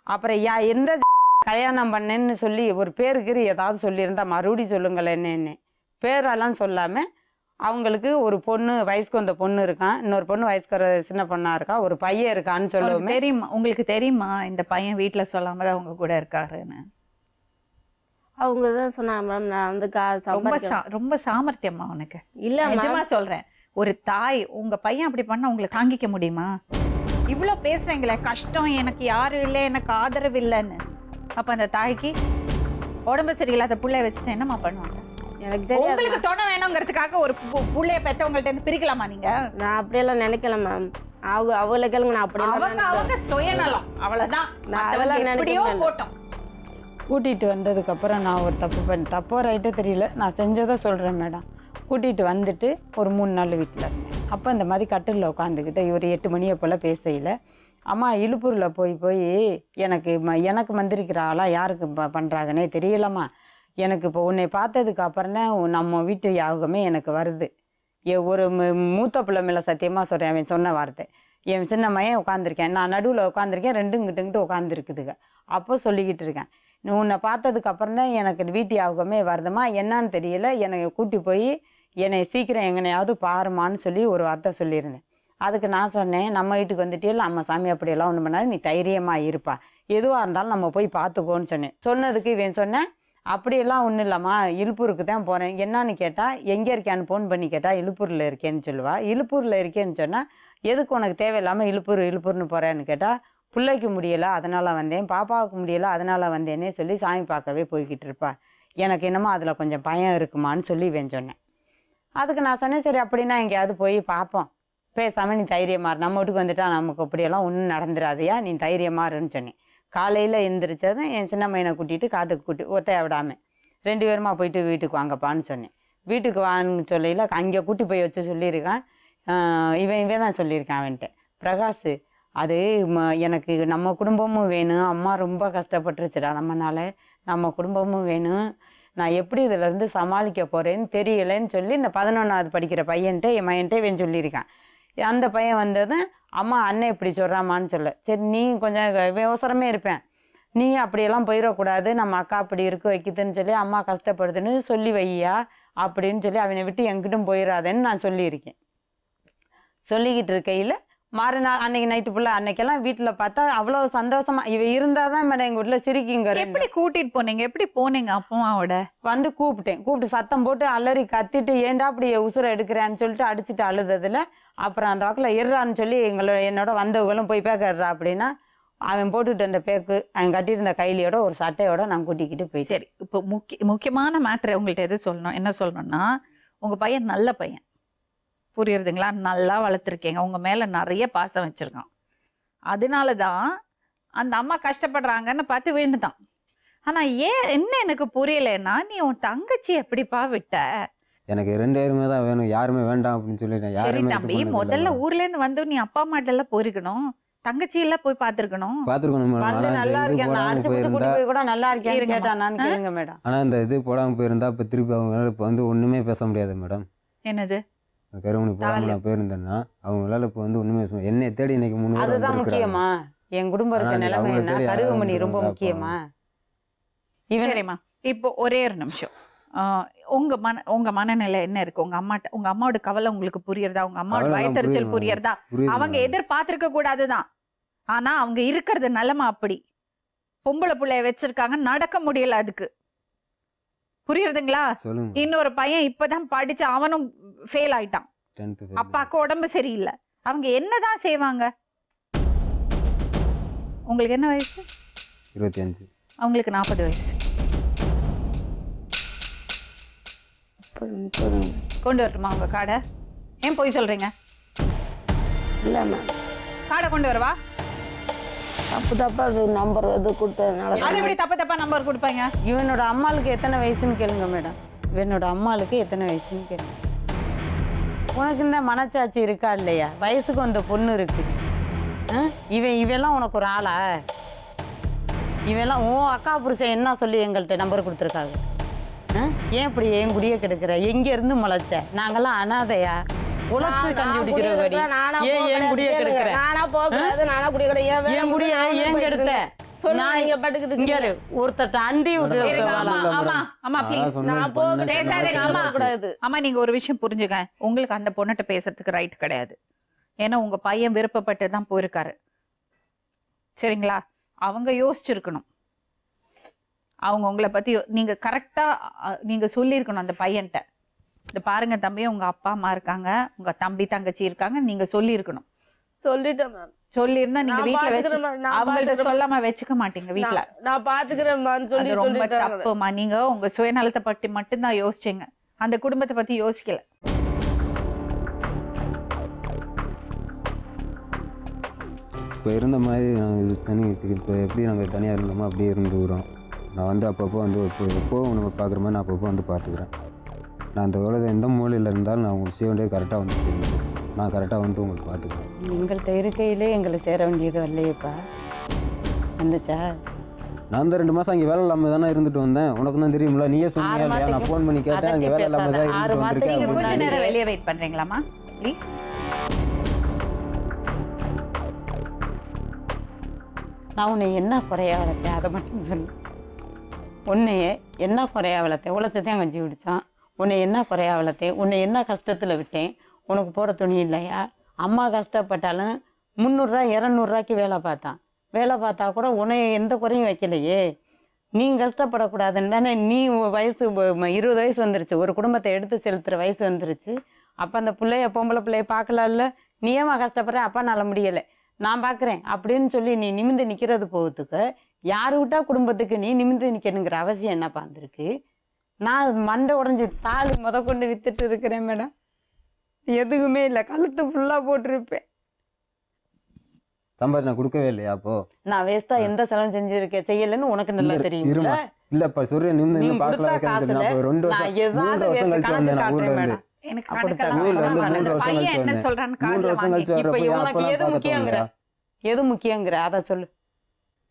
Speaker 5: அப்புறம் எந்த கல்யாணம் பண்ணேன்னு சொல்லி ஒரு பேருக்கு ஏதாவது சொல்லியிருந்தா மறுபடியும் சொல்லுங்களேன். என்ன பேரெல்லாம் சொல்லாமல் அவங்களுக்கு ஒரு பொண்ணு, வயசுக்கு வந்த பொண்ணு இருக்கான், இன்னொரு பொண்ணு வயசுக்கு வர சின்ன பொண்ணாக இருக்கா, ஒரு பையன் இருக்கான்னு சொல்லுவோமே.
Speaker 1: தெரியுமா உங்களுக்கு? தெரியுமா இந்த பையன் வீட்டில் சொல்லாம தான் அவங்க கூட இருக்காருன்னு?
Speaker 2: அவங்க தான் சொன்னாங்க மேம், நான் வந்து
Speaker 1: ரொம்ப சாமர்த்தியமா உனக்கு.
Speaker 2: இல்லை
Speaker 1: நிஜமா சொல்றேன், ஒரு தாய் உங்க பையன் அப்படி பண்ணா உங்களுக்கு தாங்கிக்க முடியுமா? இவ்வளோ பேசுறீங்களே, கஷ்டம், எனக்கு யாரும் இல்லை, எனக்கு ஆதரவு இல்லைன்னு. அப்ப அந்த தாய்க்கு உடம்பு சரியில்லாத பிள்ளைய வச்சுட்டு என்னம்மா பண்ணுவாங்க?
Speaker 2: எனக்கு தெரியாது.
Speaker 1: உங்களுக்கு துணை வேணுங்கிறதுக்காக ஒரு புள்ளைய பெற்றவங்கள்ட்ட இருந்து பிரிக்கலாமா நீங்க?
Speaker 2: நான் அப்படியெல்லாம் நினைக்கல மேம். அவளை கேளுங்க, நான் அப்படி
Speaker 1: அவங்க சுயநலம், அவ்வளவுதான்.
Speaker 2: நான் அதெல்லாம் நினைக்கல.
Speaker 1: போட்டோம்.
Speaker 5: கூட்டிகிட்டு வந்ததுக்கப்புறம் நான் ஒரு தப்போ ரைட்டோ தெரியல, நான் செஞ்சதை சொல்கிறேன் மேடம். கூட்டிகிட்டு வந்துட்டு ஒரு 3 நாள் வீட்டில் இருந்தேன். அப்போ இந்த மாதிரி கட்டிலில் உட்காந்துக்கிட்டு இவர் 8 மணியை போல் பேசையில், அம்மா இழுப்பூரில் போய் எனக்கு வந்திருக்கிற ஆளாக யாருக்கு பண்ணுறாங்கன்னே தெரியலம்மா, எனக்கு இப்போ உன்னை பார்த்ததுக்கு அப்புறம் தான் நம்ம வீட்டு யாகமே எனக்கு வருது. ஒரு மூத்த பிள்ளை மேலே சத்தியமாக சொல்கிறேன், அவன் சொன்ன வார்த்தை. என் சின்ன மையன் உட்காந்துருக்கேன், நான் நடுவில் உட்காந்துருக்கேன், 2 கிட்டுங்கிட்டு உட்காந்துருக்குதுங்க. அப்போ சொல்லிக்கிட்டு இருக்கேன், உன்னை பார்த்ததுக்கு அப்புறம் தான் எனக்கு வீட்டு யாகமே வருதுமா, என்னான்னு தெரியல, என்னை கூட்டி போய் என்னை சீக்கிரம் எங்கனையாவது பாருமான்னு சொல்லி ஒரு வார்த்தை சொல்லியிருந்தேன். அதுக்கு நான் சொன்னேன், நம்ம வீட்டுக்கு வந்துட்டே அம்மா சாமி அப்படியெல்லாம் ஒன்றும் பண்ணாது, நீ தைரியமாக இருப்பா, எதுவாக இருந்தாலும் நம்ம போய் பார்த்துக்கோன்னு சொன்னேன். சொன்னதுக்கு இவன் சொன்னேன், அப்படியெல்லாம் ஒன்றும் இல்லைம்மா, இழுப்பூருக்கு தான் போகிறேன். என்னான்னு கேட்டால், எங்கே இருக்கேன்னு ஃபோன் பண்ணி கேட்டால் இழுப்பூரில் இருக்கேன்னு சொல்லுவா. இழுப்பூரில் இருக்கேன்னு சொன்னால், எதுக்கு உனக்கு தேவையில்லாமல் இழுப்பூர்னு போகிறேன்னு கேட்டால், பிள்ளைக்கு முடியலை அதனால் வந்தேன், பாப்பாவுக்கு முடியலை அதனால் வந்தேன்னே சொல்லி சாமி பார்க்கவே போய்கிட்டு இருப்பா. எனக்கு என்னமோ அதில் கொஞ்சம் பயம் இருக்குமான்னு சொல்லி இவன் சொன்னேன். அதுக்கு நான் சொன்னேன், சரி அப்படின்னா எங்கேயாவது போய் பார்ப்போம், பேசாமல் நீ தைரியமாறு, நம்ம வீட்டுக்கு வந்துட்டா நமக்கு அப்படியெல்லாம் ஒன்றும் நடந்துடாதையா, நீ தைரியமாறுன்னு சொன்னேன். காலையில் எழுந்திரிச்சதும் என் சின்ன பையனை கூட்டிகிட்டு காட்டுக்கு ஒத்தையா விடாமல் 2 பேருமா போயிட்டு வீட்டுக்கு வாங்கப்பான்னு சொன்னேன். வீட்டுக்கு வான்னு சொல்லையில் அங்கே கூட்டி போய் வச்சு சொல்லியிருக்கான். இவன் தான் சொல்லியிருக்கான் அவன்கிட்ட, பிரகாஷ் அது எனக்கு நம்ம குடும்பமும் வேணும், அம்மா ரொம்ப கஷ்டப்பட்டுருச்சுடா நம்மனால, நம்ம குடும்பமும் வேணும், நான் எப்படி இதிலேருந்து சமாளிக்க போகிறேன்னு தெரியலைன்னு சொல்லி இந்த 11வது படிக்கிற பையன்கிட்ட என் மையன்ட்டே இவன் சொல்லியிருக்கான். அந்த பையன் வந்ததும் அம்மா அண்ணன் இப்படி சொல்கிறாம்மான்னு சொல்ல, சரி நீ கொஞ்சம் அவசரமே இருப்பேன், நீ அப்படியெல்லாம் போயிடக்கூடாது, நம்ம அக்கா அப்படி இருக்க வைக்குதுன்னு சொல்லி அம்மா கஷ்டப்படுதுன்னு சொல்லி வையா அப்படின்னு சொல்லி அவனை விட்டு எங்கிட்டும் போயிடாதேன்னு நான் சொல்லியிருக்கேன். சொல்லிக்கிட்டு இருக்கையில் மறுநாள் அன்னைக்கு நைட்டு ஃபுல்லாக அன்னைக்கெல்லாம் வீட்டில் பார்த்தா அவ்வளோ சந்தோஷமா இவ இருந்தால் தான் மேடம் எங்கள் வீட்டில் சிரிக்குங்க.
Speaker 1: எப்படி கூட்டிட்டு போனீங்க? எப்படி போனீங்க அப்பாவோட?
Speaker 5: வந்து கூப்பிட்டு சத்தம் போட்டு அலறி கத்திட்டு ஏன்டா அப்படி உசுரை எடுக்கிறேன்னு சொல்லிட்டு அடிச்சுட்டு அழுததுல அப்புறம் அந்த வாக்கில் இருறான்னு சொல்லி என்னோட வந்தவங்களும் போய் பேக்கடுறா அப்படின்னா அவன் போட்டுட்டு அந்த பேக்கு அவன் கட்டியிருந்த கைலியோட ஒரு சட்டையோட நான் கூட்டிக்கிட்டு போய்.
Speaker 1: சரி, இப்போ முக்கியமான மேட்ரு உங்கள்கிட்ட எது சொல்லணும், என்ன சொல்லணும்னா உங்க பையன் நல்ல பையன், புரியுறதுங்களா? நல்லா வளர்த்துருக்கீங்க, உங்க மேல நிறைய பாசம் வச்சிருக்கான். அதனாலதான் அந்த அம்மா கஷ்டப்படுறாங்கன்னு பார்த்து விழுந்துட்டான். ஆனா ஏன் என்ன எனக்கு புரியலைன்னா, நீ உன் தங்கச்சி எப்படிப்பா விட்ட?
Speaker 4: எனக்கு 2 பேருமே தான் வேணும், யாருமே வேண்டாம் அப்படின்னு சொல்லிட்டேன்.
Speaker 1: சரி
Speaker 4: யாருமே
Speaker 1: தம்பி, முதல்ல ஊர்ல இருந்து வந்து நீ அப்பா அம்மாட்ட எல்லாம் போயிருக்கணும், தங்கச்சி எல்லாம் போய் பார்த்துருக்கணும்.
Speaker 4: பார்த்துருக்கணும்
Speaker 5: வந்து நல்லா இருக்கேன் நான் அடிச்சு பிடிச்சு கூட்டி போய் கூட நல்லா இருக்கேன்னு கேட்டானான்னு கேளுங்க மேடம்.
Speaker 4: ஆனால் இந்த இது போடாமல் போயிருந்தா இப்போ திருப்பி அவங்களால இப்போ வந்து ஒன்றுமே பேச முடியாது மேடம்.
Speaker 1: என்னது
Speaker 4: கருவணி போடாமல் நான் போயிருந்தேன்னா அவங்களால இப்போ வந்து ஒன்றுமே பேச முடியாது. என்னை தேடி இன்னைக்கு 3 பேர்
Speaker 5: அதுதான் முக்கியமா, என் குடும்பம் இருக்க நிலைமை என்ன, கருவமணி ரொம்ப முக்கியமா.
Speaker 1: சரிம்மா, இப்போ ஒரே ஒரு நிமிஷம், உங்க மனநிலை என்ன இருக்கு? உங்க அம்மாவோட கவலை உங்களுக்கு புரியுறதா? உங்க அம்மாவோட வயத்தறிச்சல் புரியுறதா? அவங்க எதிர்பார்த்திருக்க கூடாதுதான், ஆனா அவங்க இருக்கிறது நிலைமை அப்படி. பொம்பளை பிள்ளைய வச்சிருக்காங்க, நடக்க முடியல, அதுக்கு புரியுறதுங்களா? இன்னொரு பையன் இப்பதான் படிச்சு அவனும் ஃபெயில் ஆயிட்டான், அப்பாக்கு உடம்பு சரியில்லை, அவங்க என்னதான் செய்வாங்க? உங்களுக்கு என்ன வயசு?
Speaker 4: 25.
Speaker 1: அவங்களுக்கு 40 வயசு. கொண்டு வரட்டுமா உங்க கார்டை? ஏன் போய் சொல்றீங்க?
Speaker 2: இல்லை மேம்,
Speaker 1: கார்டை கொண்டு வரவா?
Speaker 2: தப்பா அது நம்பர் எது கொடுத்ததுனால
Speaker 1: அது எப்படி தப்பா நம்பர் கொடுப்பாங்க?
Speaker 5: இவனோட அம்மாளுக்கு எத்தனை வயசுன்னு கேளுங்க மேடம். இவனோட அம்மாளுக்கு எத்தனை வயசுன்னு கேளுங்க. உனக்கு இந்த மனச்சாட்சி இருக்கா இல்லையா? வயசுக்கு வந்த பொண்ணு இருக்கு. இவெல்லாம் உனக்கு ஒரு ஆளா? இவெல்லாம் உன் அக்கா புருஷன் என்ன சொல்லி எங்கள்கிட்ட நம்பர் கொடுத்துருக்காங்க? ஏன் இப்படி என் குடியே கெடுக்கிற? எங்க இருந்து முளைச்ச? நாங்கெல்லாம் அனாதையா? உழைச்சு கண்டுபிடிக்கிறபடி ஏன் என் குடியே கெடுக்கிற? என் குடிய ஏன் கெடுத்த? ஒருத்தட்ட அண்டி
Speaker 1: அம்மா, நீங்க ஒரு விஷயம் புரிஞ்சுக்க, உங்களுக்கு அந்த பொண்ணுகிட்ட பேசுறதுக்கு ரைட் கிடையாது. ஏன்னா உங்க பையன் விருப்பப்பட்டு தான் போயிருக்காரு, சரிங்களா? அவங்க யோசிச்சிருக்கணும், அவங்க உங்களை பத்தி நீங்க கரெக்டா நீங்க சொல்லியிருக்கணும் அந்த பையன்கிட்ட. இந்த பாருங்க தம்பி, உங்க அப்பா அம்மா இருக்காங்க, உங்க தம்பி தங்கச்சி இருக்காங்க, நீங்க சொல்லியிருக்கணும்.
Speaker 2: சொல்லிட்டேன் மேம்.
Speaker 1: சொல்லியிருந்தா நீங்க வீட்டுல வச்சு அவங்கள்ட்ட சொல்லாம வச்சுக்க மாட்டீங்க வீட்டுல.
Speaker 2: நான் பாத்துக்கிறேன்.
Speaker 1: ரொம்ப தப்புமா, நீங்க உங்க சுயநலத்தை பத்தி மட்டும்தான் யோசிச்சீங்க, அந்த குடும்பத்தை பத்தி யோசிக்கல.
Speaker 4: இப்போ இருந்த மாதிரி நாங்கள் இப்போ எப்படி நாங்கள் தனியாக இருந்தோமோ அப்படியே இருந்துக்கிறோம். நான் வந்து அப்பப்போ வந்து எப்போவும் நம்ம பார்க்குற மாதிரி நான் அப்பப்போ வந்து பார்த்துக்கிறேன். நான் அந்த உலகம் எந்த மூலையில் இருந்தாலும் நான் உங்களுக்கு செய்ய வேண்டியது கரெக்டாக வந்து செய்வேன். நான் கரெக்டாக வந்து உங்களுக்கு பார்த்துக்கிறேன்.
Speaker 5: எங்கள்கிட்ட இருக்கையிலே எங்களை சேர வேண்டியது வரலையேப்பா. வந்துச்சா?
Speaker 4: நான் தான் 2 மாதம் அங்கே வேலை இல்லாமல் தானே இருந்துட்டு வந்தேன். உனக்கு தான் தெரியுமில்ல, நீயே சொன்னியா இல்லையா? நான் ஃபோன் பண்ணி கேட்டேன், அங்கே வேலை இல்லாமல் தான் இருந்துட்டு வந்திருக்கேன்.
Speaker 1: கொஞ்ச நேரம் வெளியே வெயிட் பண்றீங்களாமா ப்ளீஸ்?
Speaker 5: நான் உன்னை என்ன குறையா வளர்த்தேன் அதை மட்டும் சொல்லு. உன்னையே என்ன குறையா வளர்த்தேன்? உழைச்சதையும் கஞ்சி குடித்தான். உன்னை என்ன குறையா வளர்த்தேன்? உன்னை என்ன கஷ்டத்தில் விட்டேன்? உனக்கு போட துணி இல்லையா? அம்மா கஷ்டப்பட்டாலும் 300 200 வேலை பார்த்தா கூட உன்னை எந்த குறையும் வைக்கலையே. நீ கஷ்டப்படக்கூடாதுன்னு தானே. நீ வயசு 20 வயசு வந்துருச்சு, ஒரு குடும்பத்தை எடுத்து செலுத்துகிற வயசு வந்துருச்சு. அப்போ அந்த பிள்ளைய பொம்பளை பிள்ளைய பார்க்கலாம்ல. நீ ஏமா கஷ்டப்படுற? அப்பா நான் முடியலை, நான் பார்க்குறேன் அப்படின்னு சொல்லி நீ நிமிந்து நிற்கிறது போகிறதுக்கு யார் விட்டா குடும்பத்துக்கு நீ நிமிந்து நிற்கணுங்கிற அவசியம் என்னப்பா இருந்திருக்கு? நான் மண்டை உடஞ்சி தாலி கொண்டு வித்துட்டு இருக்கிறேன் மேடம். எதுக்குமே இல்லை, கழுத்து ஃபுல்லாக போட்டிருப்பேன்.
Speaker 4: சம்பாதிச்சு நான் கொடுக்கவே இல்லையா? அப்போ
Speaker 5: நான் வேஸ்டா எந்த செலவு செஞ்சிருக்கேன் செய்யலன்னு உனக்கு நல்லா தெரியும்.
Speaker 4: இல்லப்பா சொல்ற, நிமிந்து பார்க்கலாம். 2 வருஷம் கழிச்சு வந்தேன் நான் ஊர்ல இருந்து.
Speaker 5: எது முக்கியங்கிற அத சொல்லு.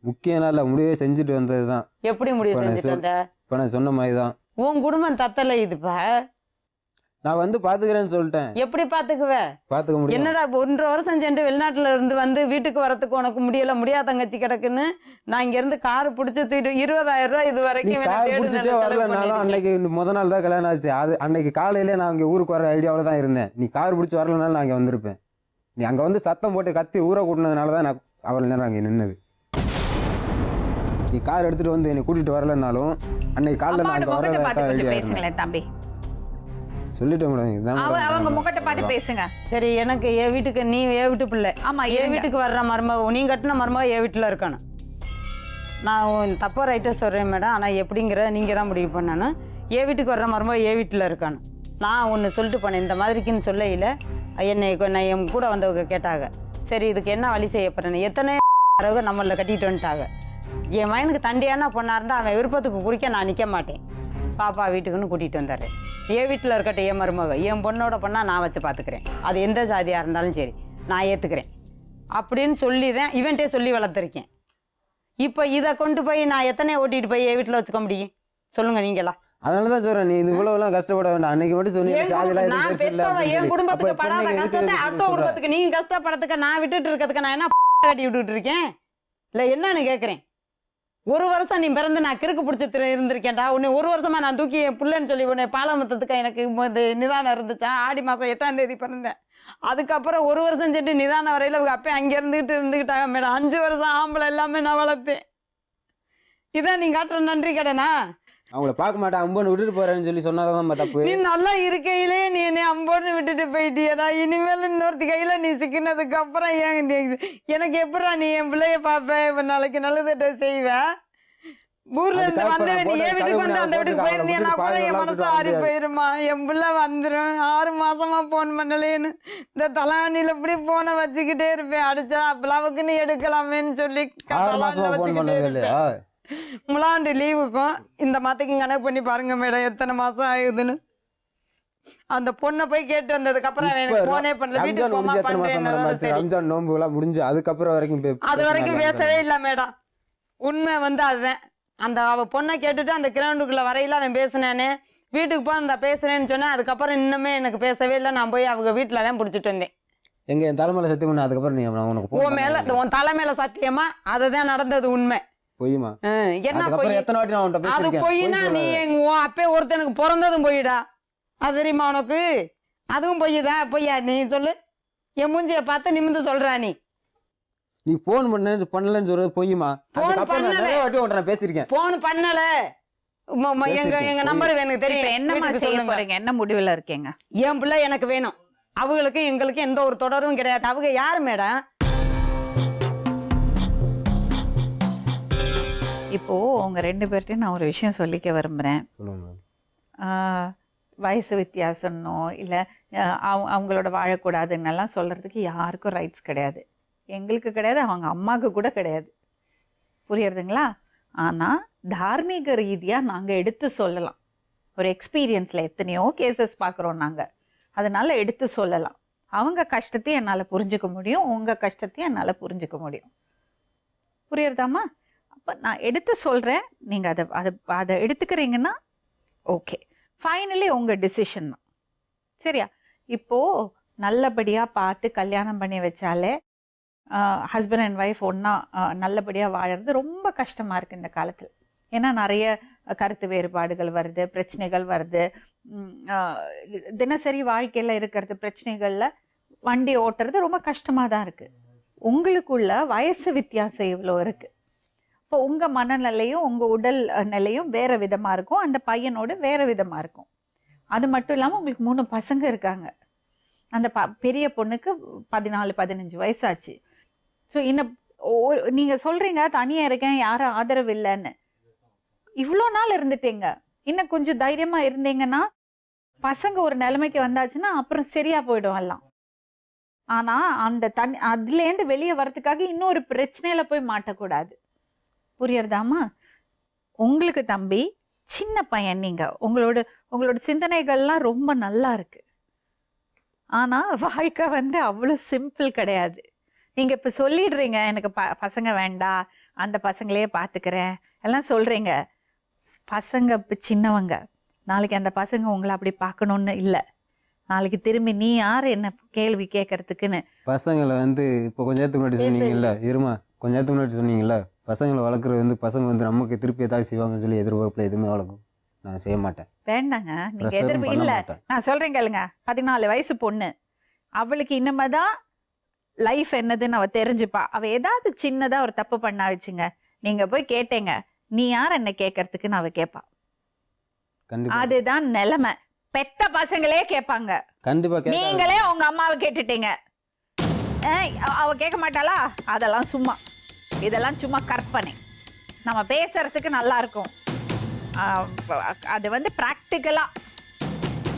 Speaker 4: முக்கியம் இல்ல, முடிவே செஞ்சுட்டு வந்ததுதான்.
Speaker 5: எப்படி முடிவு செஞ்சுட்டு வந்த?
Speaker 4: இப்ப நான் சொன்ன மாதிரிதான்
Speaker 5: உன் குடும்பம் தத்தலை இதுப்பா.
Speaker 4: நான் வந்து பார்த்துக்கிறேன்னு சொல்லிட்டேன்.
Speaker 5: எப்படி பார்த்துக்குவ?
Speaker 4: பார்த்துக்க முடியும்.
Speaker 5: என்னடா 1.5 வருஷம் சென்று வெளிநாட்டுல இருந்து வந்து வீட்டுக்கு வரத்துக்கு உனக்கு முடியாத தங்கச்சி கிடக்குன்னு நான் இங்க இருந்து கார் பிடிச்சி தூக்கிட்டு 20,000 ரூபாய் இது
Speaker 4: நீ
Speaker 5: வரைக்கும்
Speaker 4: கார் பிடிச்சிட்டே வரலனாலும் அன்னைக்கு முத நாள் தான் கல்யாணம் ஆச்சு. அது அன்னைக்கு காலையிலே நான் அங்கே ஊருக்கு வர ஐடியாவில் தான் இருந்தேன். நீ கார் பிடிச்சி வரலனாலும் நான் அங்கே வந்திருப்பேன். நீ அங்கே வந்து சத்தம் போட்டு கத்தி ஊரை கூட்டினதுனால தான் நான் அவ்வளோ நேரம் அங்கே நின்னது. நீ கார் எடுத்துகிட்டு வந்து என்னை கூட்டிகிட்டு வரலனாலும் அன்னைக்கு காலையில் நான்
Speaker 1: அம்மாவோட
Speaker 4: அங்கே
Speaker 1: முகத்தை பார்த்து
Speaker 4: வர
Speaker 1: கொஞ்சம்
Speaker 4: ஐடியா
Speaker 1: பேசுங்களேன் தம்பி.
Speaker 4: சொல்லிட்டேன் மேடம். இதுதான்
Speaker 1: அவங்க முகத்தை பார்த்து பேசுங்க.
Speaker 5: சரி, எனக்கு என் வீட்டுக்கு நீ என் வீட்டு பிள்ளை.
Speaker 1: ஆமா,
Speaker 5: என் வீட்டுக்கு வர்ற மருமக நீ கட்டின மருமக என் வீட்டில் இருக்கணும். நான் தப்பா ரைட்டாக சொல்கிறேன் மேடம். ஆனால் எப்படிங்கிற நீங்கள் தான் முடிவு பண்ணணும். என் வீட்டுக்கு வர்ற மருமக என் வீட்டில் இருக்கணும். நான் ஒன்று சொல்லிட்டு போனேன் இந்த மாதிரிக்குன்னு சொல்லையில் நான் என் கூட வந்தவங்க கேட்டாங்க, சரி இதுக்கு என்ன வழி செய்ய போகிறேன்னு. எத்தனை நம்மள கட்டிட்டு வந்துட்டாங்க. என் மகனுக்கு தண்டியான பொண்ணாக இருந்தால் அவன் விருப்பத்துக்கு குறிக்க நான் நிற்க மாட்டேன். பாப்பா வீட்டுக்குன்னு கூட்டிகிட்டு வந்துடுறேன். என் வீட்டில் இருக்கட்டும் என் மருமக, என் பொண்ணோட பொண்ணா நான் வச்சு பார்த்துக்கிறேன். அது எந்த ஜாதியாக இருந்தாலும் சரி நான் ஏற்றுக்கிறேன் அப்படின்னு சொல்லி தான் இவன்ட்டே சொல்லி வளர்த்துருக்கேன். இப்போ இதை கொண்டு போய் நான் எத்தனை ஓட்டிகிட்டு போய் என் வீட்டில் வச்சுக்க முடியும் சொல்லுங்க நீங்களா?
Speaker 4: அதனால தான் சொல்கிறேன், நீ இது இவ்வளோலாம் கஷ்டப்பட வேண்டாம். அன்னைக்கு மட்டும் சொன்னீங்க
Speaker 5: என் குடும்பத்துக்கு படாத கஷ்டத்தை அடுத்த குடும்பத்துக்கு நீங்க கஷ்டப்படுறதுக்கு நான் விட்டுட்டு இருக்கிறதுக்கு நான் என்ன கட்டி விட்டுட்டு இருக்கேன்? இல்லை என்னன்னு கேட்குறேன். 1 வருஷம் நீ பிறந்து நான் கிறுக்கு பிடிச்சி இருந்திருக்கேன்டா. உன்னை 1 வருஷமா நான் தூக்கி என் பிள்ளைன்னு சொல்லி உன்னை பாலமத்தத்துக்கு எனக்கு நிதானம் இருந்துச்சா? ஆடி மாதம் 8ஆம் தேதி பிறந்தேன். அதுக்கப்புறம் 1 வருஷம் சென்று நிதானம் வரையில் அவங்க அப்போ அங்கே இருந்துக்கிட்டாங்க மேடம். 5 வருஷம் ஆம்பளை எல்லாமே நான் வளர்த்தேன். இதான் நீ காட்டுற நன்றி கடனா?
Speaker 4: அவங்கள பார்க்க மாட்டேன் அம்பொன்னு விட்டுட்டு போறேன்னு சொல்லி சொன்னாதான் தப்பு.
Speaker 5: நீ நல்லா இருக்கையிலே நீ என்னை அம்பொன்னு விட்டுட்டு போயிட்டியடா. இனிமேல் இன்னொருத்தி கையில நீ சிக்கினதுக்கு அப்புறம் எனக்கு எப்படா நீ என் பிள்ளைய பார்ப்ப? இப்ப நாளைக்கு நல்லது செய்வ. ஊர்ல இருந்து வந்த நீ என் வீட்டுக்கு வந்து அந்த வீட்டுக்கு போயிருந்தீங்கன்னா கூட என் மனசு ஆறி போயிருமா. என் பிள்ளை வந்துடும் 6 மாசமா போன் பண்ணலேன்னு இந்த தலைவணியில இப்படி போனை வச்சுக்கிட்டே இருப்பேன். அடிச்சா பிளவுக்குன்னு எடுக்கலாமேன்னு சொல்லி வச்சுக்கிட்டே இருப்பேன். முலாண்டு லீவுக்கும் இந்த மாதத்துக்கும் கணக்கு பண்ணி பாருங்க மேடம் எத்தனை மாசம் ஆகுதுன்னு. அந்த பொண்ணை போய் கேட்டு வந்ததுக்கு அப்புறம் எனக்கு போனே பண்ணல. வீட்டுக்கு போமா பண்றேன்.
Speaker 4: ரம்ஜான் நோன்பு எல்லாம் முடிஞ்சு அதுக்கப்புறம்
Speaker 5: அது வரைக்கும் பேசவே இல்லை மேடம். உண்மை வந்து அதுதான். அந்த அவ பொண்ணை கேட்டுட்டு அந்த கிரவுண்டுக்குள்ள வரையில அவன் பேசினானே. வீட்டுக்கு போய் அந்த பேசுறேன்னு சொன்னேன். அதுக்கப்புறம் இன்னுமே எனக்கு பேசவே இல்லை. நான் போய் அவங்க வீட்டுல தான் பிடிச்சிட்டு வந்தேன்.
Speaker 4: எங்க என் தலைமையில சத்தியம் பண்ண. அதுக்கப்புறம் நீ உனக்கு
Speaker 5: உன் மேல உன் தலைமையில சத்தியமா அதுதான் நடந்தது உண்மை.
Speaker 4: பொய்யுமா?
Speaker 5: என்ன பொய்?
Speaker 4: எத்தனை வாட்டி நான் உன்கிட்ட
Speaker 5: அது பொய்னா நீ அப்பே ஒருத்தனுக்கு பிறந்ததும் பொய்டா. அது தெரியுமா உனக்கு? அதுவும் பொய்யுதான். பொய்யா நீ சொல்லு. என் மூஞ்சிய பார்த்து நிமிந்து சொல்றா நீ.
Speaker 4: நீ போன் பண்ணலன்னு சொல்றது பொய்யுமா?
Speaker 5: போன் பண்ணல.
Speaker 4: பேசிருக்கேன்.
Speaker 5: போன் பண்ணல. எங்க நம்பர் எனக்கு தெரியும்.
Speaker 1: என்னமா செய்ய போறீங்க? என்ன முடிவுல இருக்கீங்க?
Speaker 5: என் பிள்ளை எனக்கு வேணும். அவங்களுக்கு எங்களுக்கு எந்த ஒரு தொடரும் கிடையாது. அவங்க யாரு மேடம்?
Speaker 1: இப்போ உங்க 2 பேர்ட்டையும் நான் ஒரு விஷயம் சொல்லிக்க விரும்புறேன். வயசு வித்தியாசம்னோ இல்லை அவங்களோட வாழக்கூடாதுன்னெல்லாம் சொல்றதுக்கு யாருக்கும் ரைட்ஸ் கிடையாது. எங்களுக்கு கிடையாது, அவங்க அம்மாவுக்கு கூட கிடையாது. புரியுறதுங்களா? ஆனால் தார்மீக ரீதியாக நாங்கள் எடுத்து சொல்லலாம். ஒரு எக்ஸ்பீரியன்ஸில் எத்தனையோ கேசஸ் பார்க்குறோம் நாங்கள். அதனால் எடுத்து சொல்லலாம். அவங்க கஷ்டத்தையும் என்னால் புரிஞ்சுக்க முடியும், உங்கள் கஷ்டத்தையும் என்னால் புரிஞ்சுக்க முடியும். புரியுறதாம்மா? அப்போ நான் எடுத்து சொல்கிறேன். நீங்கள் அதை எடுத்துக்கிறீங்கன்னா ஓகே, ஃபைனலி உங்கள் டிசிஷன் தான். சரியா? இப்போது நல்லபடியாக பார்த்து கல்யாணம் பண்ணி வச்சாலே ஹஸ்பண்ட் அண்ட் ஒய்ஃப் ஒன்றா நல்லபடியாக வாழறது ரொம்ப கஷ்டமாக இருக்குது இந்த காலத்தில். ஏன்னா நிறைய கருத்து வேறுபாடுகள் வருது, பிரச்சனைகள் வருது. தினசரி வாழ்க்கையில் இருக்கிறது பிரச்சனைகளில் வண்டி ஓட்டுறது ரொம்ப கஷ்டமாக தான் இருக்குது. உங்களுக்குள்ள வயசு வித்தியாசம் இவ்வளோ இருக்குது. இப்போ உங்கள் மனநிலையும் உங்கள் உடல் நிலையும் வேறு விதமாக இருக்கும், அந்த பையனோட வேறு விதமாக இருக்கும். அது மட்டும் இல்லாமல் உங்களுக்கு 3 பசங்க இருக்காங்க. அந்த பெரிய பொண்ணுக்கு 14-15 வயசாச்சு. ஸோ இன்னும் நீங்கள் சொல்கிறீங்க தனியாக இருக்கேன், யாரும் ஆதரவு இல்லைன்னு. இவ்வளோ நாள் இருந்துட்டீங்க. இன்னும் கொஞ்சம் தைரியமாக இருந்தீங்கன்னா பசங்க ஒரு நிலைமைக்கு வந்தாச்சுன்னா அப்புறம் சரியாக போயிடும் எல்லாம். ஆனால் அந்த அதுலேருந்து வெளியே வர்றதுக்காக இன்னொரு பிரச்சனையில் போய் மாட்டக்கூடாது. புரியறதாமா? உங்களுக்கு தம்பி சின்ன பையன், நீங்கள் உங்களோட சிந்தனைகள்லாம் ரொம்ப நல்லா இருக்கு. ஆனால் வாழ்க்கை அவ்வளோ சிம்பிள் கிடையாது. நீங்கள் இப்போ சொல்லிடுறீங்க எனக்கு பசங்க வேண்டாம், அந்த பசங்களையே பார்த்துக்கிறேன் எல்லாம் சொல்கிறீங்க. பசங்க இப்போ சின்னவங்க, நாளைக்கு அந்த பசங்க உங்களை அப்படி பார்க்கணுன்னு இல்லை. நாளைக்கு திரும்பி நீ யார் என்ன கேள்வி கேட்கறதுக்குன்னு.
Speaker 4: பசங்களை வந்து இப்போ கொஞ்ச நேரத்துக்கு முன்னாடி சொன்னீங்கல்ல, கொஞ்ச நேரத்துக்கு முன்னாடி சொன்னீங்கல்ல, பசங்களை வளர்க்குறது வந்து பசங்க வந்து நமக்கு திருப்பி ஏதாவது செய்வாங்கன்னு சொல்லி எதிர்பார்ப்பில் எதுவுமே வளர்க்கும் நான் செய்ய மாட்டேன்.
Speaker 1: வேண்டாங்க, நீங்க
Speaker 4: ப்ரெஷரும்
Speaker 1: எதிர்ப்பு
Speaker 4: பண்ண
Speaker 1: இல்லை.
Speaker 4: மாட்டேன்.
Speaker 1: நான் சொல்றேன் கேளுங்க, 14 வயசு பொண்ணு, அவளுக்கு இன்னமே தான் லைஃப் என்னதுன்னு அவ தெரிஞ்சுப்பா. அவ ஏதாவது சின்னதா ஒரு தப்பு பண்ணா வச்சுங்க, நீங்க போய் கேட்டீங்க, நீ யார் என்ன கேட்கறதுக்குன்னு அவ கேட்பா.
Speaker 4: கண்டிப்பா
Speaker 1: அதுதான் நிலைமை. பெத்த பசங்களே கேட்பாங்க,
Speaker 4: கண்டிப்பா
Speaker 1: நீங்களே உங்க அம்மாவை கேட்டுட்டீங்க. அவ கேட்க மாட்டாளா? அதெல்லாம் சும்மா, இதெல்லாம் சும்மா கற்பனை. நம்ம பேசுறதுக்கு நல்லா இருக்கும். அது வந்து ப்ராக்டிக்கலா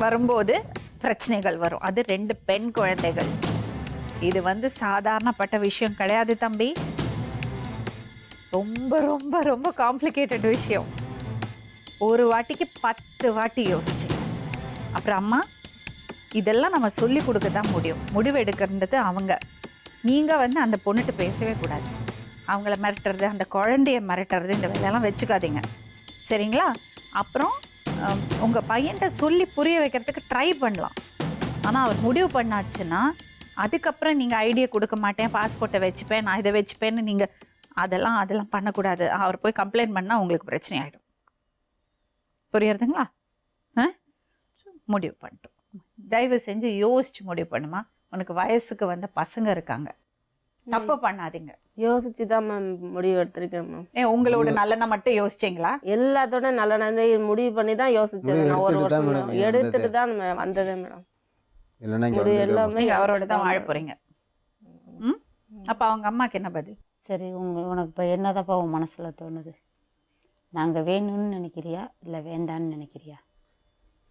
Speaker 1: வரும்போது பிரச்சனைகள் வரும். அது 2 பெண் குழந்தைகள். இது வந்து சாதாரணப்பட்ட விஷயம் கிடையாது தம்பி. ரொம்ப ரொம்ப ரொம்ப காம்ப்ளிகேட்டட் விஷயம். ஒரு வாட்டிக்கு 10 வாட்டி யோசிச்சு அப்புறம் அம்மா இதெல்லாம் நம்ம சொல்லி கொடுக்க தான் முடியும். முடிவு எடுக்கிறது அவங்க. நீங்கள் வந்து அந்த பொண்ணுகிட்ட பேசவே கூடாது. அவங்கள மிரட்டுறது, அந்த குழந்தைய மிரட்டுறது, இந்த வேலையெல்லாம் வச்சுக்காதீங்க, சரிங்களா? அப்புறம் உங்கள் பையன்கிட்ட சொல்லி புரிய வைக்கிறதுக்கு ட்ரை பண்ணலாம். ஆனால் அவர் முடிவு பண்ணாச்சுன்னா அதுக்கப்புறம் நீங்கள் ஐடியா கொடுக்க மாட்டேன், பாஸ்போர்ட்டை வச்சுப்பேன், நான் இதை வச்சுப்பேன்னு நீங்கள் அதெல்லாம் பண்ணக்கூடாது. அவர் போய் கம்ப்ளைண்ட் பண்ணால் உங்களுக்கு பிரச்சனை ஆகிடும். புரியுறதுங்களா? முடிவு பண்ணிட்டோம். தயவு செஞ்சு யோசிச்சு முடிவு பண்ணுமா. உனக்கு வயசுக்கு வந்த பசங்க இருக்காங்க, தப்பு பண்ணாதீங்க.
Speaker 2: யோசிச்சு தான் மேம் முடிவு எடுத்திருக்கேன் மேம்.
Speaker 1: உங்களோட நல்லெண்ணம் மட்டும் யோசிச்சிங்களா?
Speaker 2: எல்லாத்தோட நல்ல முடிவு பண்ணி தான் யோசிச்சது. நான் ஒரு வருஷம் எடுத்துட்டு தான் வந்ததே மேடம். எல்லாமே
Speaker 1: நீங்க அவரோட தான் வாழ போறீங்க. அப்ப அவங்க அம்மாக்கு என்ன பதில்?
Speaker 5: சரி, உனக்கு இப்போ என்னதாப்பா உன் மனசில் தோணுது? நாங்கள் வேணும்னு நினைக்கிறியா இல்லை வேண்டான்னு நினைக்கிறியா?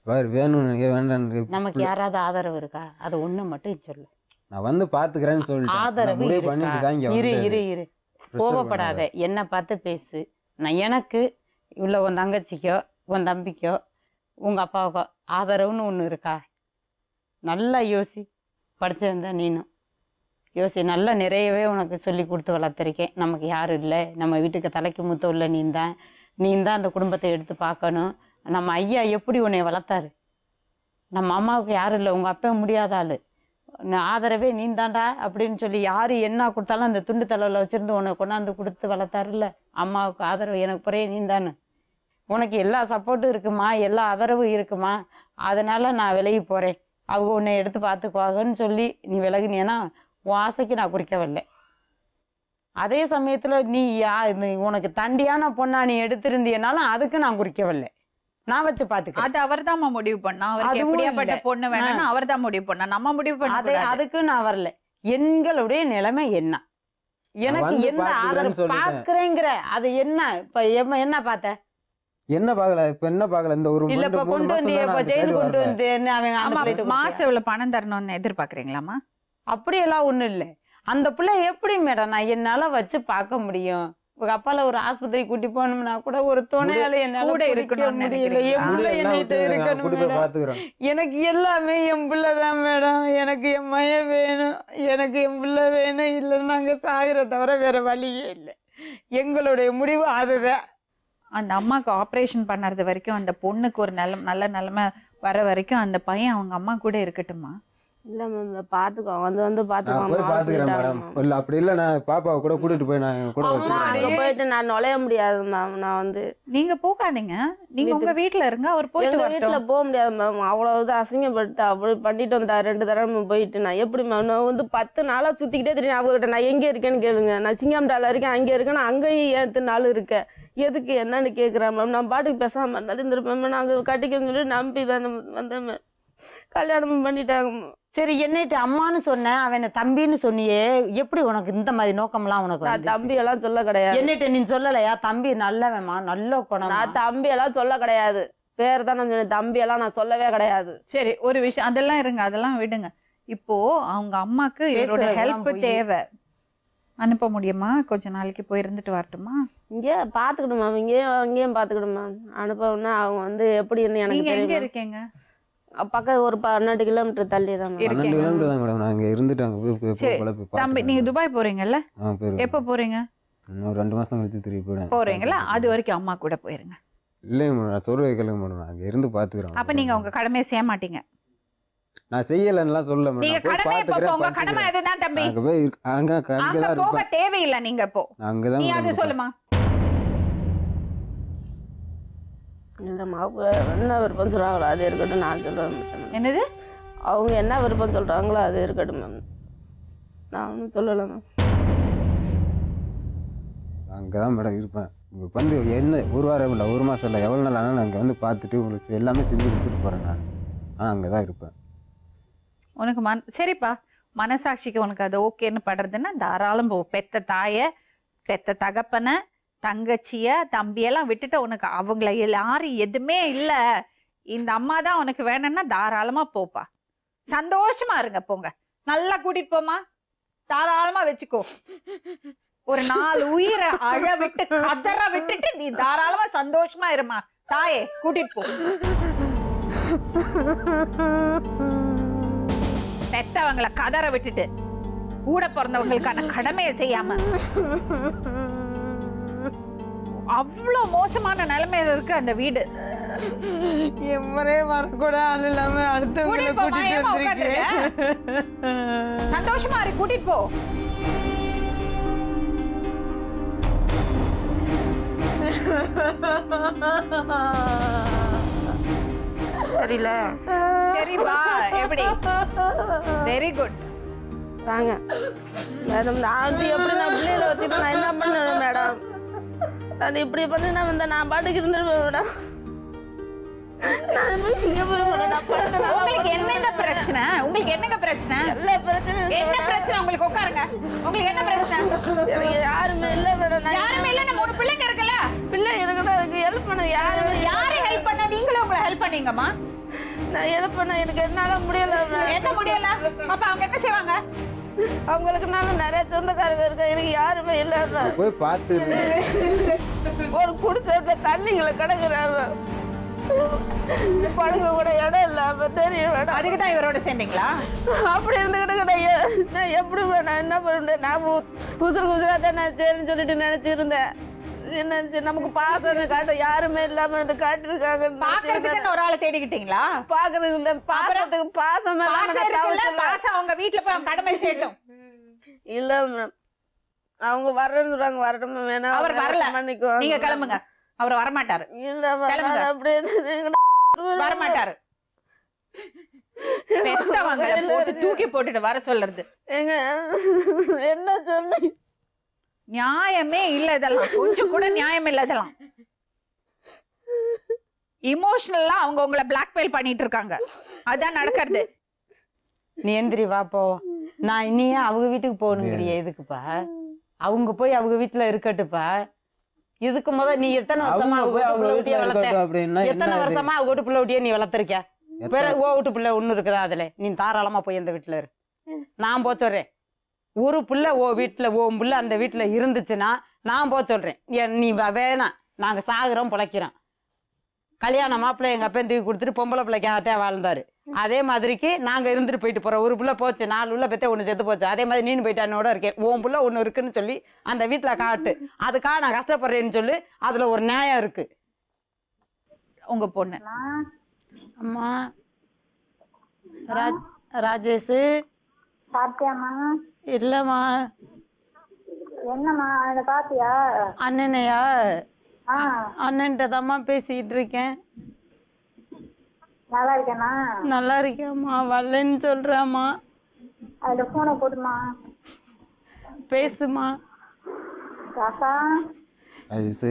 Speaker 4: வேணும் வேண்டாம்.
Speaker 5: நமக்கு யாராவது ஆதரவு இருக்கா? அதை ஒன்று மட்டும் சொல்லு.
Speaker 4: நான் வந்து பார்த்துக்கிறேன்னு சொல்லிட்டேன்.
Speaker 5: ஆதரவு இரு கோபப்படாத, என்னை பார்த்து பேசு. நான் எனக்கு உள்ள உன் தங்கச்சிக்கோ உன் தம்பிக்கோ உங்கள் அப்பாவுக்கோ ஆதரவுன்னு ஒன்று இருக்கா? நல்லா யோசி. படிச்சிருந்தா நீனும் யோசி. நல்லா நிறையவே உனக்கு சொல்லி கொடுத்து வளர்த்துருக்கேன். நமக்கு யாரும் இல்லை, நம்ம வீட்டுக்கு தலைக்கு மூத்த உள்ள நீ தான் அந்த குடும்பத்தை எடுத்து பார்க்கணும். நம்ம ஐயா எப்படி உன்னை வளர்த்தாரு? நம்ம அம்மாவுக்கு யாரும் இல்லை, உங்கள் அப்பா முடியாத ஆள், ஆதரவே நீ தாண்டா அப்படின்னு சொல்லி யார் என்ன கொடுத்தாலும் அந்த துண்டு தலைவில் வச்சுருந்து உனக்கு கொண்டாந்து கொடுத்து வளர்த்தாருல்ல. அம்மாவுக்கு ஆதரவு எனக்கு புறைய நீ தானே. உனக்கு எல்லா சப்போர்ட்டும் இருக்குமா, எல்லா ஆதரவும் இருக்குமா? அதனால் நான் விலகி போகிறேன், அவங்க உன்னை எடுத்து பார்த்துக்குவாங்கன்னு சொல்லி நீ விலகினேன்னா உன் ஆசைக்கு நான் குறிக்கவில்லை. அதே சமயத்தில் நீ உனக்கு தண்டியான பொண்ணா நீ எடுத்திருந்தியனாலும் அதுக்கு நான் குறிக்கவில்லை. நான் வச்சு பார்த்துக்கிறேன்.
Speaker 1: அது அவர் தான் முடிவு பண்ணா. அவருக்கு எப்படியாப்பட்ட பொண்ணு வேணும்னு அவர் தான் முடிவு பண்ணா. நம்ம முடிவு பண்ண
Speaker 5: அதுக்கு நான் வரல. எங்களுடைய நிலைமை என்ன, எனக்கு என்ன ஆதரவு பாக்குறேங்கிற அது என்ன? இப்ப என்ன பார்த்த?
Speaker 4: என்ன பார்க்கல? இப்ப என்ன பார்க்கல? இந்த ஒரு
Speaker 5: இல்ல இப்ப கொண்டு வந்து ஜெயில் கொண்டு வந்து அவங்க
Speaker 1: மாசம் இவ்வளவு பணம் தரணும்னு எதிர்பார்க்கறீங்களாமா?
Speaker 5: அப்படியெல்லாம் ஒண்ணும் இல்லை. அந்த பிள்ளை எப்படி மேடம் நான் என்னால வச்சு பார்க்க முடியும்? உங்க அப்பால ஒரு ஆஸ்பத்திரி கூட்டி போகணும்னா கூட ஒரு துணையால என்னால இருக்க முடியல. என் பிள்ளை என்கிட்ட இருக்கணும். எனக்கு எல்லாமே என் பிள்ளைதான் மேடம். எனக்கு என் மையம் வேணும், எனக்கு என் பிள்ளை வேணும். இல்லைன்னு நாங்க சாகிற தவிர வேற வழியே இல்லை. எங்களுடைய முடிவு அதுதான்.
Speaker 1: அந்த அம்மாவுக்கு ஆப்ரேஷன் பண்ணுறது வரைக்கும், அந்த பொண்ணுக்கு ஒரு நல்ல நிலைமை வர வரைக்கும் அந்த பையன் அவங்க அம்மா கூட இருக்கட்டுமா?
Speaker 2: இல்லை மேம், பார்த்துக்கோ, வந்து
Speaker 4: பார்த்துக்கிறேன் மேடம். இல்லை அப்படி இல்லை, நான் பாப்பாவை கூட கூட்டிட்டு போய் நான் கூட
Speaker 2: அங்கே போயிட்டு நான் நுழைய முடியாது மேம். நான் வந்து
Speaker 1: நீங்க போகாதீங்க, நீங்க உங்க வீட்டுல இருங்க. அவர் போயிட்டு
Speaker 2: வீட்டில் போக முடியாது மேம். அவ்வளவு அசிங்கப்பட்டு அப்படி பண்ணிட்டு வந்தா 2 தடவை போயிட்டு நான் எப்படி மேம்? நான் வந்து 10 நாளாக சுற்றிக்கிட்டே தெரியும் அவங்ககிட்ட. நான் எங்கே இருக்கேன்னு கேளுங்க. நான் சிங்கம்டால இருக்கேன், அங்கே இருக்கேன். நான் அங்கேயும் ஏற்று நாள் இருக்கேன். எதுக்கு என்னன்னு கேட்குறேன் மேம். நான் பாட்டுக்கு பேசாமல் இருந்தாலும் இருந்திருப்பேன். நாங்கள் கட்டிக்கன்னு சொல்லி நம்பி தானே வந்தேன் மேம். கல்யாணம் பண்ணிட்டாங்க மேம்.
Speaker 5: சரி, என்னட்டு அம்மான்னு சொன்னேன், அவனை தம்பின்னு சொன்னியே, எப்படி உனக்கு இந்த மாதிரி நோக்கம்லாம் உனக்கு?
Speaker 2: நான் தம்பி எல்லாம் சொல்ல கிடையாது.
Speaker 5: என்னட்டு நீ சொல்லலையா? தம்பி நல்லவன்மா, நல்ல குணம்.
Speaker 2: நான் தம்பி எல்லாம் சொல்ல கிடையாது. பேர் தான் நான் சொன்னேன், தம்பி எல்லாம் நான் சொல்லவே கிடையாது.
Speaker 1: சரி, ஒரு விஷயம், அதெல்லாம் இருங்க, அதெல்லாம் விடுங்க. இப்போ அவங்க அம்மாக்கு இவரோட ஹெல்ப் தேவை. அனுப்ப முடியுமா? கொஞ்ச நாளைக்கு போய் இருந்துட்டு வரட்டுமா?
Speaker 2: இங்கே பார்த்துக்கிடும் மேம். இங்கேயும் பார்த்துக்கிடும் மேம். அனுப்பணும்னா அவங்க வந்து எப்படின்னு எனக்கு
Speaker 1: எங்க இருக்கீங்க?
Speaker 2: பக்கம் ஒரு 12 கிலோமீட்டர் தள்ளி தான்.
Speaker 4: 12 கிலோமீட்டர் தான் மேடம். நான் இங்கே இருந்துட்டாங்க.
Speaker 1: தம்பி, நீங்க துபாய் போறீங்கல்ல? எப்போ போறீங்க?
Speaker 4: இன்னும் 2 மாசம் கழிச்சு திரும்பி
Speaker 1: போறீங்களா? அது வரைக்கும் அம்மா கூட போயிருங்க.
Speaker 4: இல்லைங்க மேடம், நான் சொல்றது கேளுங்க மேடம், நான் அங்கே இருந்து பார்த்துக்கிறேன்.
Speaker 1: அப்ப நீங்க உங்க கடமையை செய்ய மாட்டீங்க.
Speaker 4: நான் செய்யலைன்னுலாம் சொல்ல மேடம்,
Speaker 1: நீங்க
Speaker 4: நான் போய்
Speaker 1: கடமை இப்ப உங்க கடமை
Speaker 4: பார்த்துக்கிறேன்.
Speaker 1: அதுதான் தம்பி.
Speaker 4: அங்கே போய் அங்கே
Speaker 1: அங்க
Speaker 4: தான்
Speaker 1: போக
Speaker 4: இருப்பேன்.
Speaker 1: தேவையில்லை நீங்க இப்போ.
Speaker 4: அங்கே தான்
Speaker 1: நீ அது
Speaker 4: மேடம்
Speaker 1: சொல்லுமா.
Speaker 2: இல்லைம்மா, அவங்க என்ன விருப்பம் சொல்கிறாங்களோ அது இருக்கட்டும், நான் சொல்கிறேன்.
Speaker 1: என்னது?
Speaker 2: அவங்க என்ன விருப்பம் சொல்கிறாங்களோ அது இருக்கட்டும் மேம், நான் ஒன்றும் சொல்லலை மேம்.
Speaker 4: அங்கே தான் மேடம் இருப்பேன். இப்போ வந்து என்ன ஒரு வாரம் இல்லை, ஒரு மாதம் இல்லை, எவ்வளோ நாள் ஆனாலும் அங்கே வந்து பார்த்துட்டு உங்களுக்கு எல்லாமே செஞ்சு கொடுத்துட்டு போகிறேன் நான். ஆனால் அங்கே தான் இருப்பேன்.
Speaker 1: உனக்கு சரிப்பா, மனசாட்சிக்கு உனக்கு அது ஓகேன்னு படுறதுன்னா தாராளம் போ. பெத்த தாயை, பெத்த தகப்பனை, தங்கச்சிய, தம்பியெல்லாம் விட்டுட்டு உனக்கு அவங்கள யாரும் எதுவுமே இல்லை, இந்த அம்மா தான் உனக்கு வேணும்னா தாராளமா போப்பா. சந்தோஷமா இருங்க, போங்க. நல்லா கூட்டிட்டு போமா, தாராளமா வச்சுக்கோ. ஒரு 4 உயிரை அழ விட்டு கதற விட்டுட்டு நீ தாராளமா சந்தோஷமா இருமா. தாயே கூட்டிட்டு போ. பெத்தவங்களை கதற விட்டுட்டு கூட பிறந்தவங்களுக்கான கடமையை செய்யாம அவ்வளோ மோசமான நிலைமையில இருக்கு அந்த வீடு.
Speaker 5: எம்மரே வரக்கூட ஆள் இல்லாம அடுத்தவங்களை கூட்டிட்டு வந்திருக்கேன்.
Speaker 1: சந்தோஷமா இரு, கூட்டிட்டு போ.
Speaker 2: சரியில்ல,
Speaker 1: சரிப்பா, எப்படி? Very good.
Speaker 2: வாங்க மேடம். நான் எப்படி நான் பிள்ளைகளை வச்சுட்டு நான் என்ன பண்ணணும் மேடம்? அது இப்படி பண்ணி நான் நான் பாட்டுக்கு இருந்துருவேன் மேடம்.
Speaker 1: உங்களுக்கு என்னங்க பிரச்சனை? உங்களுக்கு என்னங்க பிரச்சனை?
Speaker 2: எல்லா பிரச்சனையும்
Speaker 1: என்ன பிரச்சனை உங்களுக்கு? உட்காருங்க. உங்களுக்கு என்ன பிரச்சனை?
Speaker 2: எனக்கு யாருமே இல்லை மேடம்.
Speaker 1: யாருமே இல்ல, நம்ம ஒரு பிள்ளைங்க இருக்குல்ல.
Speaker 2: பிள்ளை இருக்கணும், எனக்கு ஹெல்ப் பண்ண யாருமே.
Speaker 1: யாரு ஹெல்ப் பண்ண? நீங்களும் உங்களை ஹெல்ப் பண்ணீங்கம்மா.
Speaker 2: நான் ஹெல்ப் பண்ண எனக்கு என்னால முடியல.
Speaker 1: என்ன முடியல? அப்ப அவங்க என்ன செய்வாங்க?
Speaker 2: அவங்களுக்கு நான் நிறைய சொந்தக்காரங்க இருக்கேன், எனக்கு யாருமே இல்லை.
Speaker 4: போய் பார்த்து
Speaker 2: ஒரு குடிச்ச தண்ணிங்களை கிடக்குறாங்க, படுக்க கூட இடம் இல்லாம தெரியும் மேடம்.
Speaker 1: அதுக்கு தான் இவரோட சேர்ந்தீங்களா?
Speaker 2: அப்படி இருந்துக்கிட்டு நான் எப்படி நான் என்ன பண்ணுறேன்? நான் உசுரா தான் நான் சரின்னு சொல்லிட்டு நினைச்சிருந்தேன். என்ன நமக்கு பாசம் காட்ட யாருமே இல்லாம இருந்து காட்டிருக்காங்க.
Speaker 1: பாக்குறதுக்கு ஒரு ஆளை தேடிக்கிட்டீங்களா?
Speaker 2: பாக்குறதுக்கு இல்ல, பாக்குறதுக்கு பாசம்
Speaker 1: பாசம் அவங்க வீட்டுல போய் அவங்க கடமை செய்யட்டும்.
Speaker 2: இல்ல மேடம், அவங்க வர்றேன்னு சொல்றாங்க, வரட்டும் வேணா.
Speaker 1: அவர் வரல, நீங்க கிளம்புங்க. அவர் வரமாட்டாரு.
Speaker 2: இல்ல அப்படியே
Speaker 1: வரமாட்டாரு. பெத்தவங்களை போட்டு தூக்கி போட்டுட்டு வர சொல்றது
Speaker 2: எங்க என்ன சொல்லி
Speaker 1: நியாயமே இல்ல. இதெல்லாம் கொஞ்சம் கூட நியாயம் இல்ல. இதெல்லாம் இமோஷனலா அவங்க உங்களை பிளாக்மெயில் பண்ணிட்டு இருக்காங்க. அதான் நடக்கிறது.
Speaker 5: நீ எந்திரி வா போ. நான் இனியே அவங்க வீட்டுக்கு போகணுங்கிறிய எதுக்குப்பா? அவங்க போய் அவங்க வீட்டுல இருக்கட்டுப்பா. இதுக்கு முதல் நீ எத்தனை வருஷமா அவங்க வீட்டிய வளர்த்த? எத்தனை வருஷமா அவங்க வீட்டு பிள்ளை வீட்டிய நீ வளர்த்திருக்க? வேற ஓ வீட்டு பிள்ளை ஒண்ணு இருக்குதா? அதுல நீ தாராளமா போய் அந்த வீட்டுல இரு. நான் போக சொல்றேன். ஒரு பிள்ளை ஓ வீட்டுல ஓம் பிள்ளை அந்த வீட்டுல இருந்துச்சுன்னா நான் போக சொல்றேன். நீ வேணாம், நாங்க சாகுறோம் பிழைக்கிறோம். கல்யாண மாப்பிள்ளை எங்க அப்பா தூக்கி கொடுத்துட்டு பொம்பளை பிள்ளைக்காகத்தான் வாழ்ந்தாரு. அதே மாதிரிக்கு நாங்க இருந்துட்டு போயிட்டு போறோம். ஒரு பிள்ளை போச்சு, 4 உள்ள பெத்த ஒண்ணு செத்து போச்சு. அதே மாதிரி நீனு போயிட்டு என்னோட இருக்கேன். உன் பிள்ளை ஒண்ணு இருக்குன்னு சொல்லி அந்த வீட்டுல காட்டு. அதுக்காக நான் கஷ்டப்படுறேன்னு சொல்லி அதுல ஒரு நியாயம் இருக்கு.
Speaker 1: உங்க பொண்ணு
Speaker 5: அம்மா ராஜேஷ்
Speaker 6: சாப்பிட்டியாம்மா?
Speaker 5: இல்லம்மா.
Speaker 6: என்னம்மா அதை பாத்தியா?
Speaker 5: அண்ணனையா? அண்ணன்ட்ட தாம்மா பேசிக்கிட்டு இருக்கேன்.
Speaker 6: நல்லா இருக்கேனா?
Speaker 5: நல்லா இருக்கேம்மா. வரலன்னு சொல்றாம்மா.
Speaker 6: அதுல போனை போட்டுமா
Speaker 5: பேசுமா.
Speaker 6: ராசா
Speaker 4: ராஜேஷ்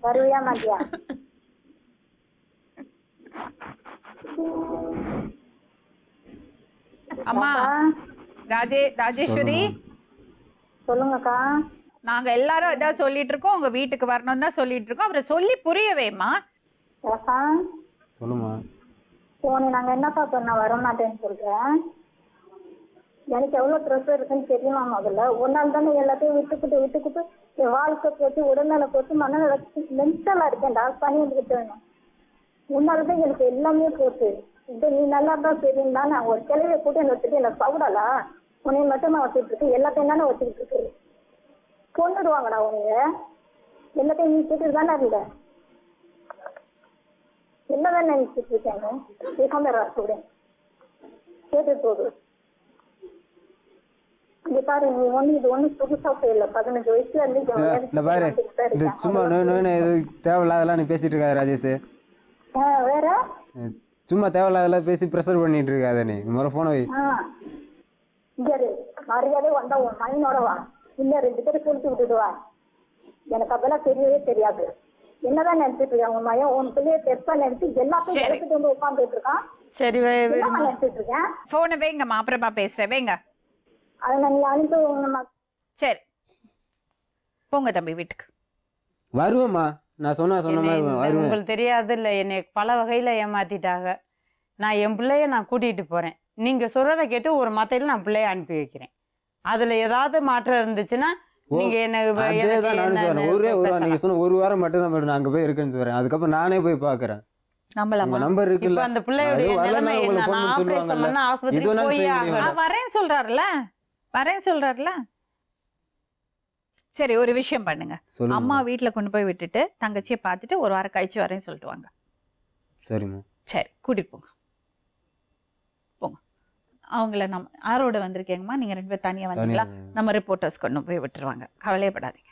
Speaker 6: வருவியா மாட்டியா?
Speaker 1: அம்மா ராஜேஸ்வரி,
Speaker 6: சொல்லுங்கக்கா.
Speaker 1: நாங்க எல்லாரும் இதான் சொல்லிட்டு இருக்கோம், உங்க வீட்டுக்கு வரணும் தான் சொல்லிட்டு இருக்கோம். அவரை சொல்லி புரியவேம்மா.
Speaker 6: ராசா
Speaker 4: சொல்லுமா.
Speaker 6: போனே நாங்க என்னப்பா பண்ண வர மாட்டேன்னு சொல்றேன். எனக்கு எவ்வளவு ப்ரெஷர் இருக்குன்னு தெரியுமா? முதல்ல ஒரு நாள் தானே எல்லாத்தையும் விட்டுக்கிட்டு என் வாழ்க்கை போச்சு, உடல்நல போச்சு, மனநல மென்டலா இருக்கேன். டாக்டர் பண்ணி வந்துக்கிட்டு வேணும். உன்னாலதான் எனக்கு எல்லாமே போச்சு. இது நீ நல்லா தான் தெரியும் தான். நான் ஒரு கிளைய கூட்டி வச்சுட்டு எனக்கு பவுடலா உன்னை மட்டும் நான் வச்சுட்டு இருக்கேன். எல்லாத்தையும் தானே வச்சுக்கிட்டு இருக்கு. கொண்டுடுவாங்கடா உனைய. எல்லாத்தையும் நீ கேட்டுட்டு தானே இருந்த. என்னதான் நினைச்சிட்டு இருக்காங்க பேசாம ஸ்டூடெண்ட் கேட்டு போகுது. இங்க பாரு நீ இது ஒண்ணும் புதுசா செய்யல. 15 வயசுல இருந்து
Speaker 4: இந்த பாரு இந்த சும்மா நோய் எது தேவையில்லாதெல்லாம் நீ பேசிட்டு இருக்காது ராஜேஷ்.
Speaker 6: வேற
Speaker 4: சும்மா தேவையில்லாதெல்லாம் பேசி ப்ரெஷர் பண்ணிட்டு இருக்காத நீ. முறை போன வை.
Speaker 6: இங்க மரியாதை வந்தா உன் மகனோட வா, இல்ல 2 பேரும் குளிச்சு விட்டுட்டு வா. எனக்கு அதெல்லாம் தெரியவே தெரியாது. என்னதான் நினைச்சிட்டு இருக்காங்க உன் மகன்? உன் பிள்ளைய பெருசா நினைச்சு எல்லாத்தையும் எடுத்துட்டு வந்து உட்காந்துட்டு இருக்கான்.
Speaker 5: சரி
Speaker 6: என்னமா நினைச்சிட்டு இருக்கேன்?
Speaker 1: போனை வைங்கம்மா, அப்புறமா பேசுறேன், வைங்க.
Speaker 6: அதை நீங்க அனுப்பி
Speaker 1: சரி போங்க தம்பி வீட்டுக்கு.
Speaker 4: வருவேம்மா, நான் சொன்ன மாதிரி வருவேன்.
Speaker 5: உங்களுக்கு தெரியாது இல்லை, என்னை பல வகையில் ஏமாத்திட்டாங்க. நான் என் பிள்ளைய நான் கூட்டிகிட்டு போகிறேன். நீங்கள் சொல்கிறத கேட்டு ஒரு மத்தையில் நான் பிள்ளைய அனுப்பி வைக்கிறேன். அதில் ஏதாவது மாற்றம் இருந்துச்சுன்னா நீங்க
Speaker 4: நீங்க சொன்ன ஒரு வாரம் மட்டும் தான் நான் அங்க போய் இருக்கேன்னு சொல்றேன். அதுக்கப்புறம் நானே போய் பாக்குறேன். நம்பர் இருக்குல்ல,
Speaker 5: அந்த பிள்ளையோட நிலைமை என்ன? ஆபரேஷன் பண்ண ஆஸ்பத்திரி போய்
Speaker 1: வரேன் சொல்றாருல. சரி ஒரு விஷயம் பண்ணுங்க, அம்மா வீட்டுல கொண்டு போய் விட்டுட்டு தங்கச்சியை பார்த்துட்டு ஒரு வாரம் கழிச்சு வரேன்னு சொல்லிட்டு வாங்க.
Speaker 4: சரிம்மா.
Speaker 1: சரி கூட்டிட்டு போங்க. அவங்கள நம்ம யாரோட வந்திருக்கீங்கம்மா? நீங்க 2 பேரும் தனியா வந்தீங்களா? நம்ம ரிப்போர்ட்டர்ஸ் கொண்டு போய் விட்டுருவாங்க, கவலையப்படாதீங்க.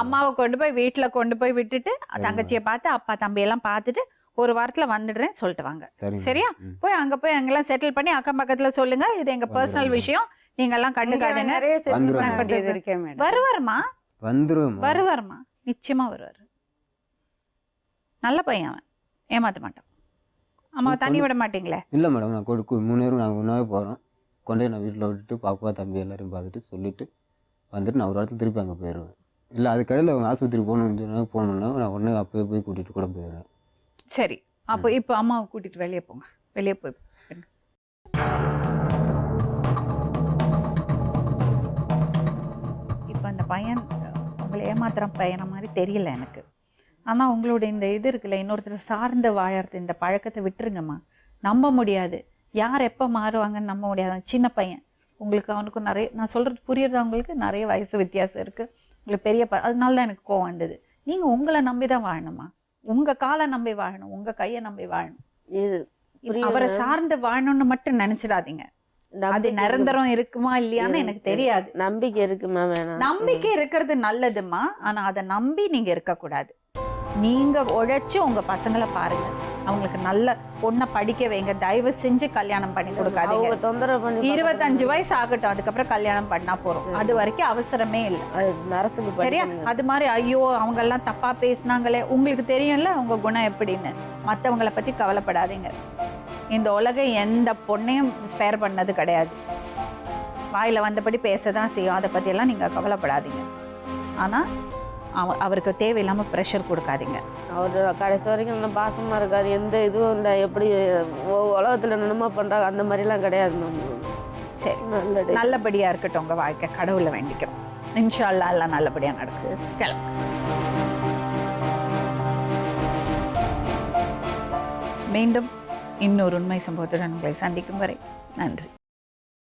Speaker 1: அம்மாவை கொண்டு போய் வீட்டுல கொண்டு போய் விட்டுட்டு தங்கச்சியை பார்த்து அப்பா தம்பி எல்லாம் பார்த்துட்டு ஒரு வாரத்துல வந்துடுறேன்னு சொல்லிட்டு வாங்க. சரியா? போய் அங்க போய் அங்கெல்லாம் செட்டில் பண்ணி அக்கம் பக்கத்துல சொல்லுங்க, இது எங்க பர்சனல் விஷயம், நீங்க எல்லாம் கண்டுக்காதீங்க. வருவாருமா, நிச்சயமா வருவாரு. நல்ல பையன் அவன், ஏமாத்த மாட்டான். அம்மாவை தண்ணி விட மாட்டீங்களே?
Speaker 4: இல்லை மேடம், நான் 3 நேரம் நாங்கள் ஒன்றாவே போகிறோம். கொண்டே நான் வீட்டில் விட்டுட்டு பாப்பா தம்பி எல்லாரையும் பார்த்துட்டு சொல்லிவிட்டு வந்துட்டு நான் ஒரு வாரத்தில் திருப்பி அங்கே போயிடுவேன். இல்லை அதுக்கடையில் அவங்க ஆஸ்பத்திரி போகணுன்னா நான் உடனே அப்போயே போய் கூட்டிகிட்டு கூட போயிடுவேன்.
Speaker 1: சரி, அப்போ இப்போ அம்மாவை கூட்டிகிட்டு வெளியே போங்க, வெளியே போய். இப்போ அந்த பையன் உங்களை ஏமாத்துற பையனை மாதிரி தெரியல எனக்கு. ஆனால் உங்களுடைய இந்த இது இருக்குல்ல, இன்னொருத்தர் சார்ந்து வாழறது, இந்த பழக்கத்தை விட்டுருங்கம்மா. நம்ப முடியாது, யார் எப்போ மாறுவாங்கன்னு நம்ப முடியாது. சின்ன பையன், உங்களுக்கு அவனுக்கும் நிறைய, நான் சொல்கிறது புரியுறது, அவங்களுக்கு நிறைய வயசு வித்தியாசம் இருக்குது, உங்களுக்கு பெரிய அதனால தான் எனக்கு கோவம் வந்தது. நீங்கள் உங்களை நம்பி தான் வாழணுமா, உங்கள் காலை நம்பி வாழணும், உங்கள் கையை நம்பி வாழணும். அவரை சார்ந்து வாழணும்னு மட்டும் நினச்சிடாதீங்க. அது நிரந்தரம் இருக்குமா இல்லையான்னு எனக்கு தெரியாது.
Speaker 2: நம்பிக்கை இருக்குமா? வேணாம்,
Speaker 1: நம்பிக்கை இருக்கிறது நல்லதுமா, ஆனால் அதை நம்பி நீங்கள் இருக்கக்கூடாது. நீங்க உழைச்சு உங்க பசங்களை பாருங்க, அவங்களுக்கு நல்ல பொண்ணை படிக்க வைங்க. தயவு செஞ்சு கல்யாணம் பண்ணி கொடுக்காதீங்க. 25 வயசு ஆகட்டும், அதுக்கப்புறம் கல்யாணம் பண்ணா போறோம். அது வரைக்கும் அவசரமே இல்லை. சரியா? அது மாதிரி ஐயோ அவங்க எல்லாம் தப்பா பேசினாங்களே, உங்களுக்கு தெரியும்ல உங்க குணம் எப்படின்னு. மற்றவங்களை பத்தி கவலைப்படாதீங்க. இந்த உலகம் எந்த பொண்ணையும் ஸ்பேர் பண்ணது கிடையாது. வாயில வந்தபடி பேசதான் செய்யும், அதை பத்தி எல்லாம் நீங்க கவலைப்படாதீங்க. ஆனா அவருக்கு தேவையில்லாமல் ப்ரெஷர் கொடுக்காதீங்க.
Speaker 2: அவர் கடைசி வரைக்கும் நல்லா பாசமாக இருக்கார், எந்த இதுவும் இல்லை. எப்படி உலகத்தில் என்னமோ பண்ணுறாங்க அந்த மாதிரிலாம் கிடையாது மேம்.
Speaker 1: சரி, நல்லபடியாக இருக்கட்டும் உங்கள் வாழ்க்கை, கடவுளை வேண்டிக்கிறோம். இன்ஷா அல்லாஹ் எல்லாம் நல்லபடியாக நடக்குது. கிளம்பு. மீண்டும் இன்னொரு உண்மை சம்பவத்துடன் உங்களை சந்திக்கும் வரை நன்றி.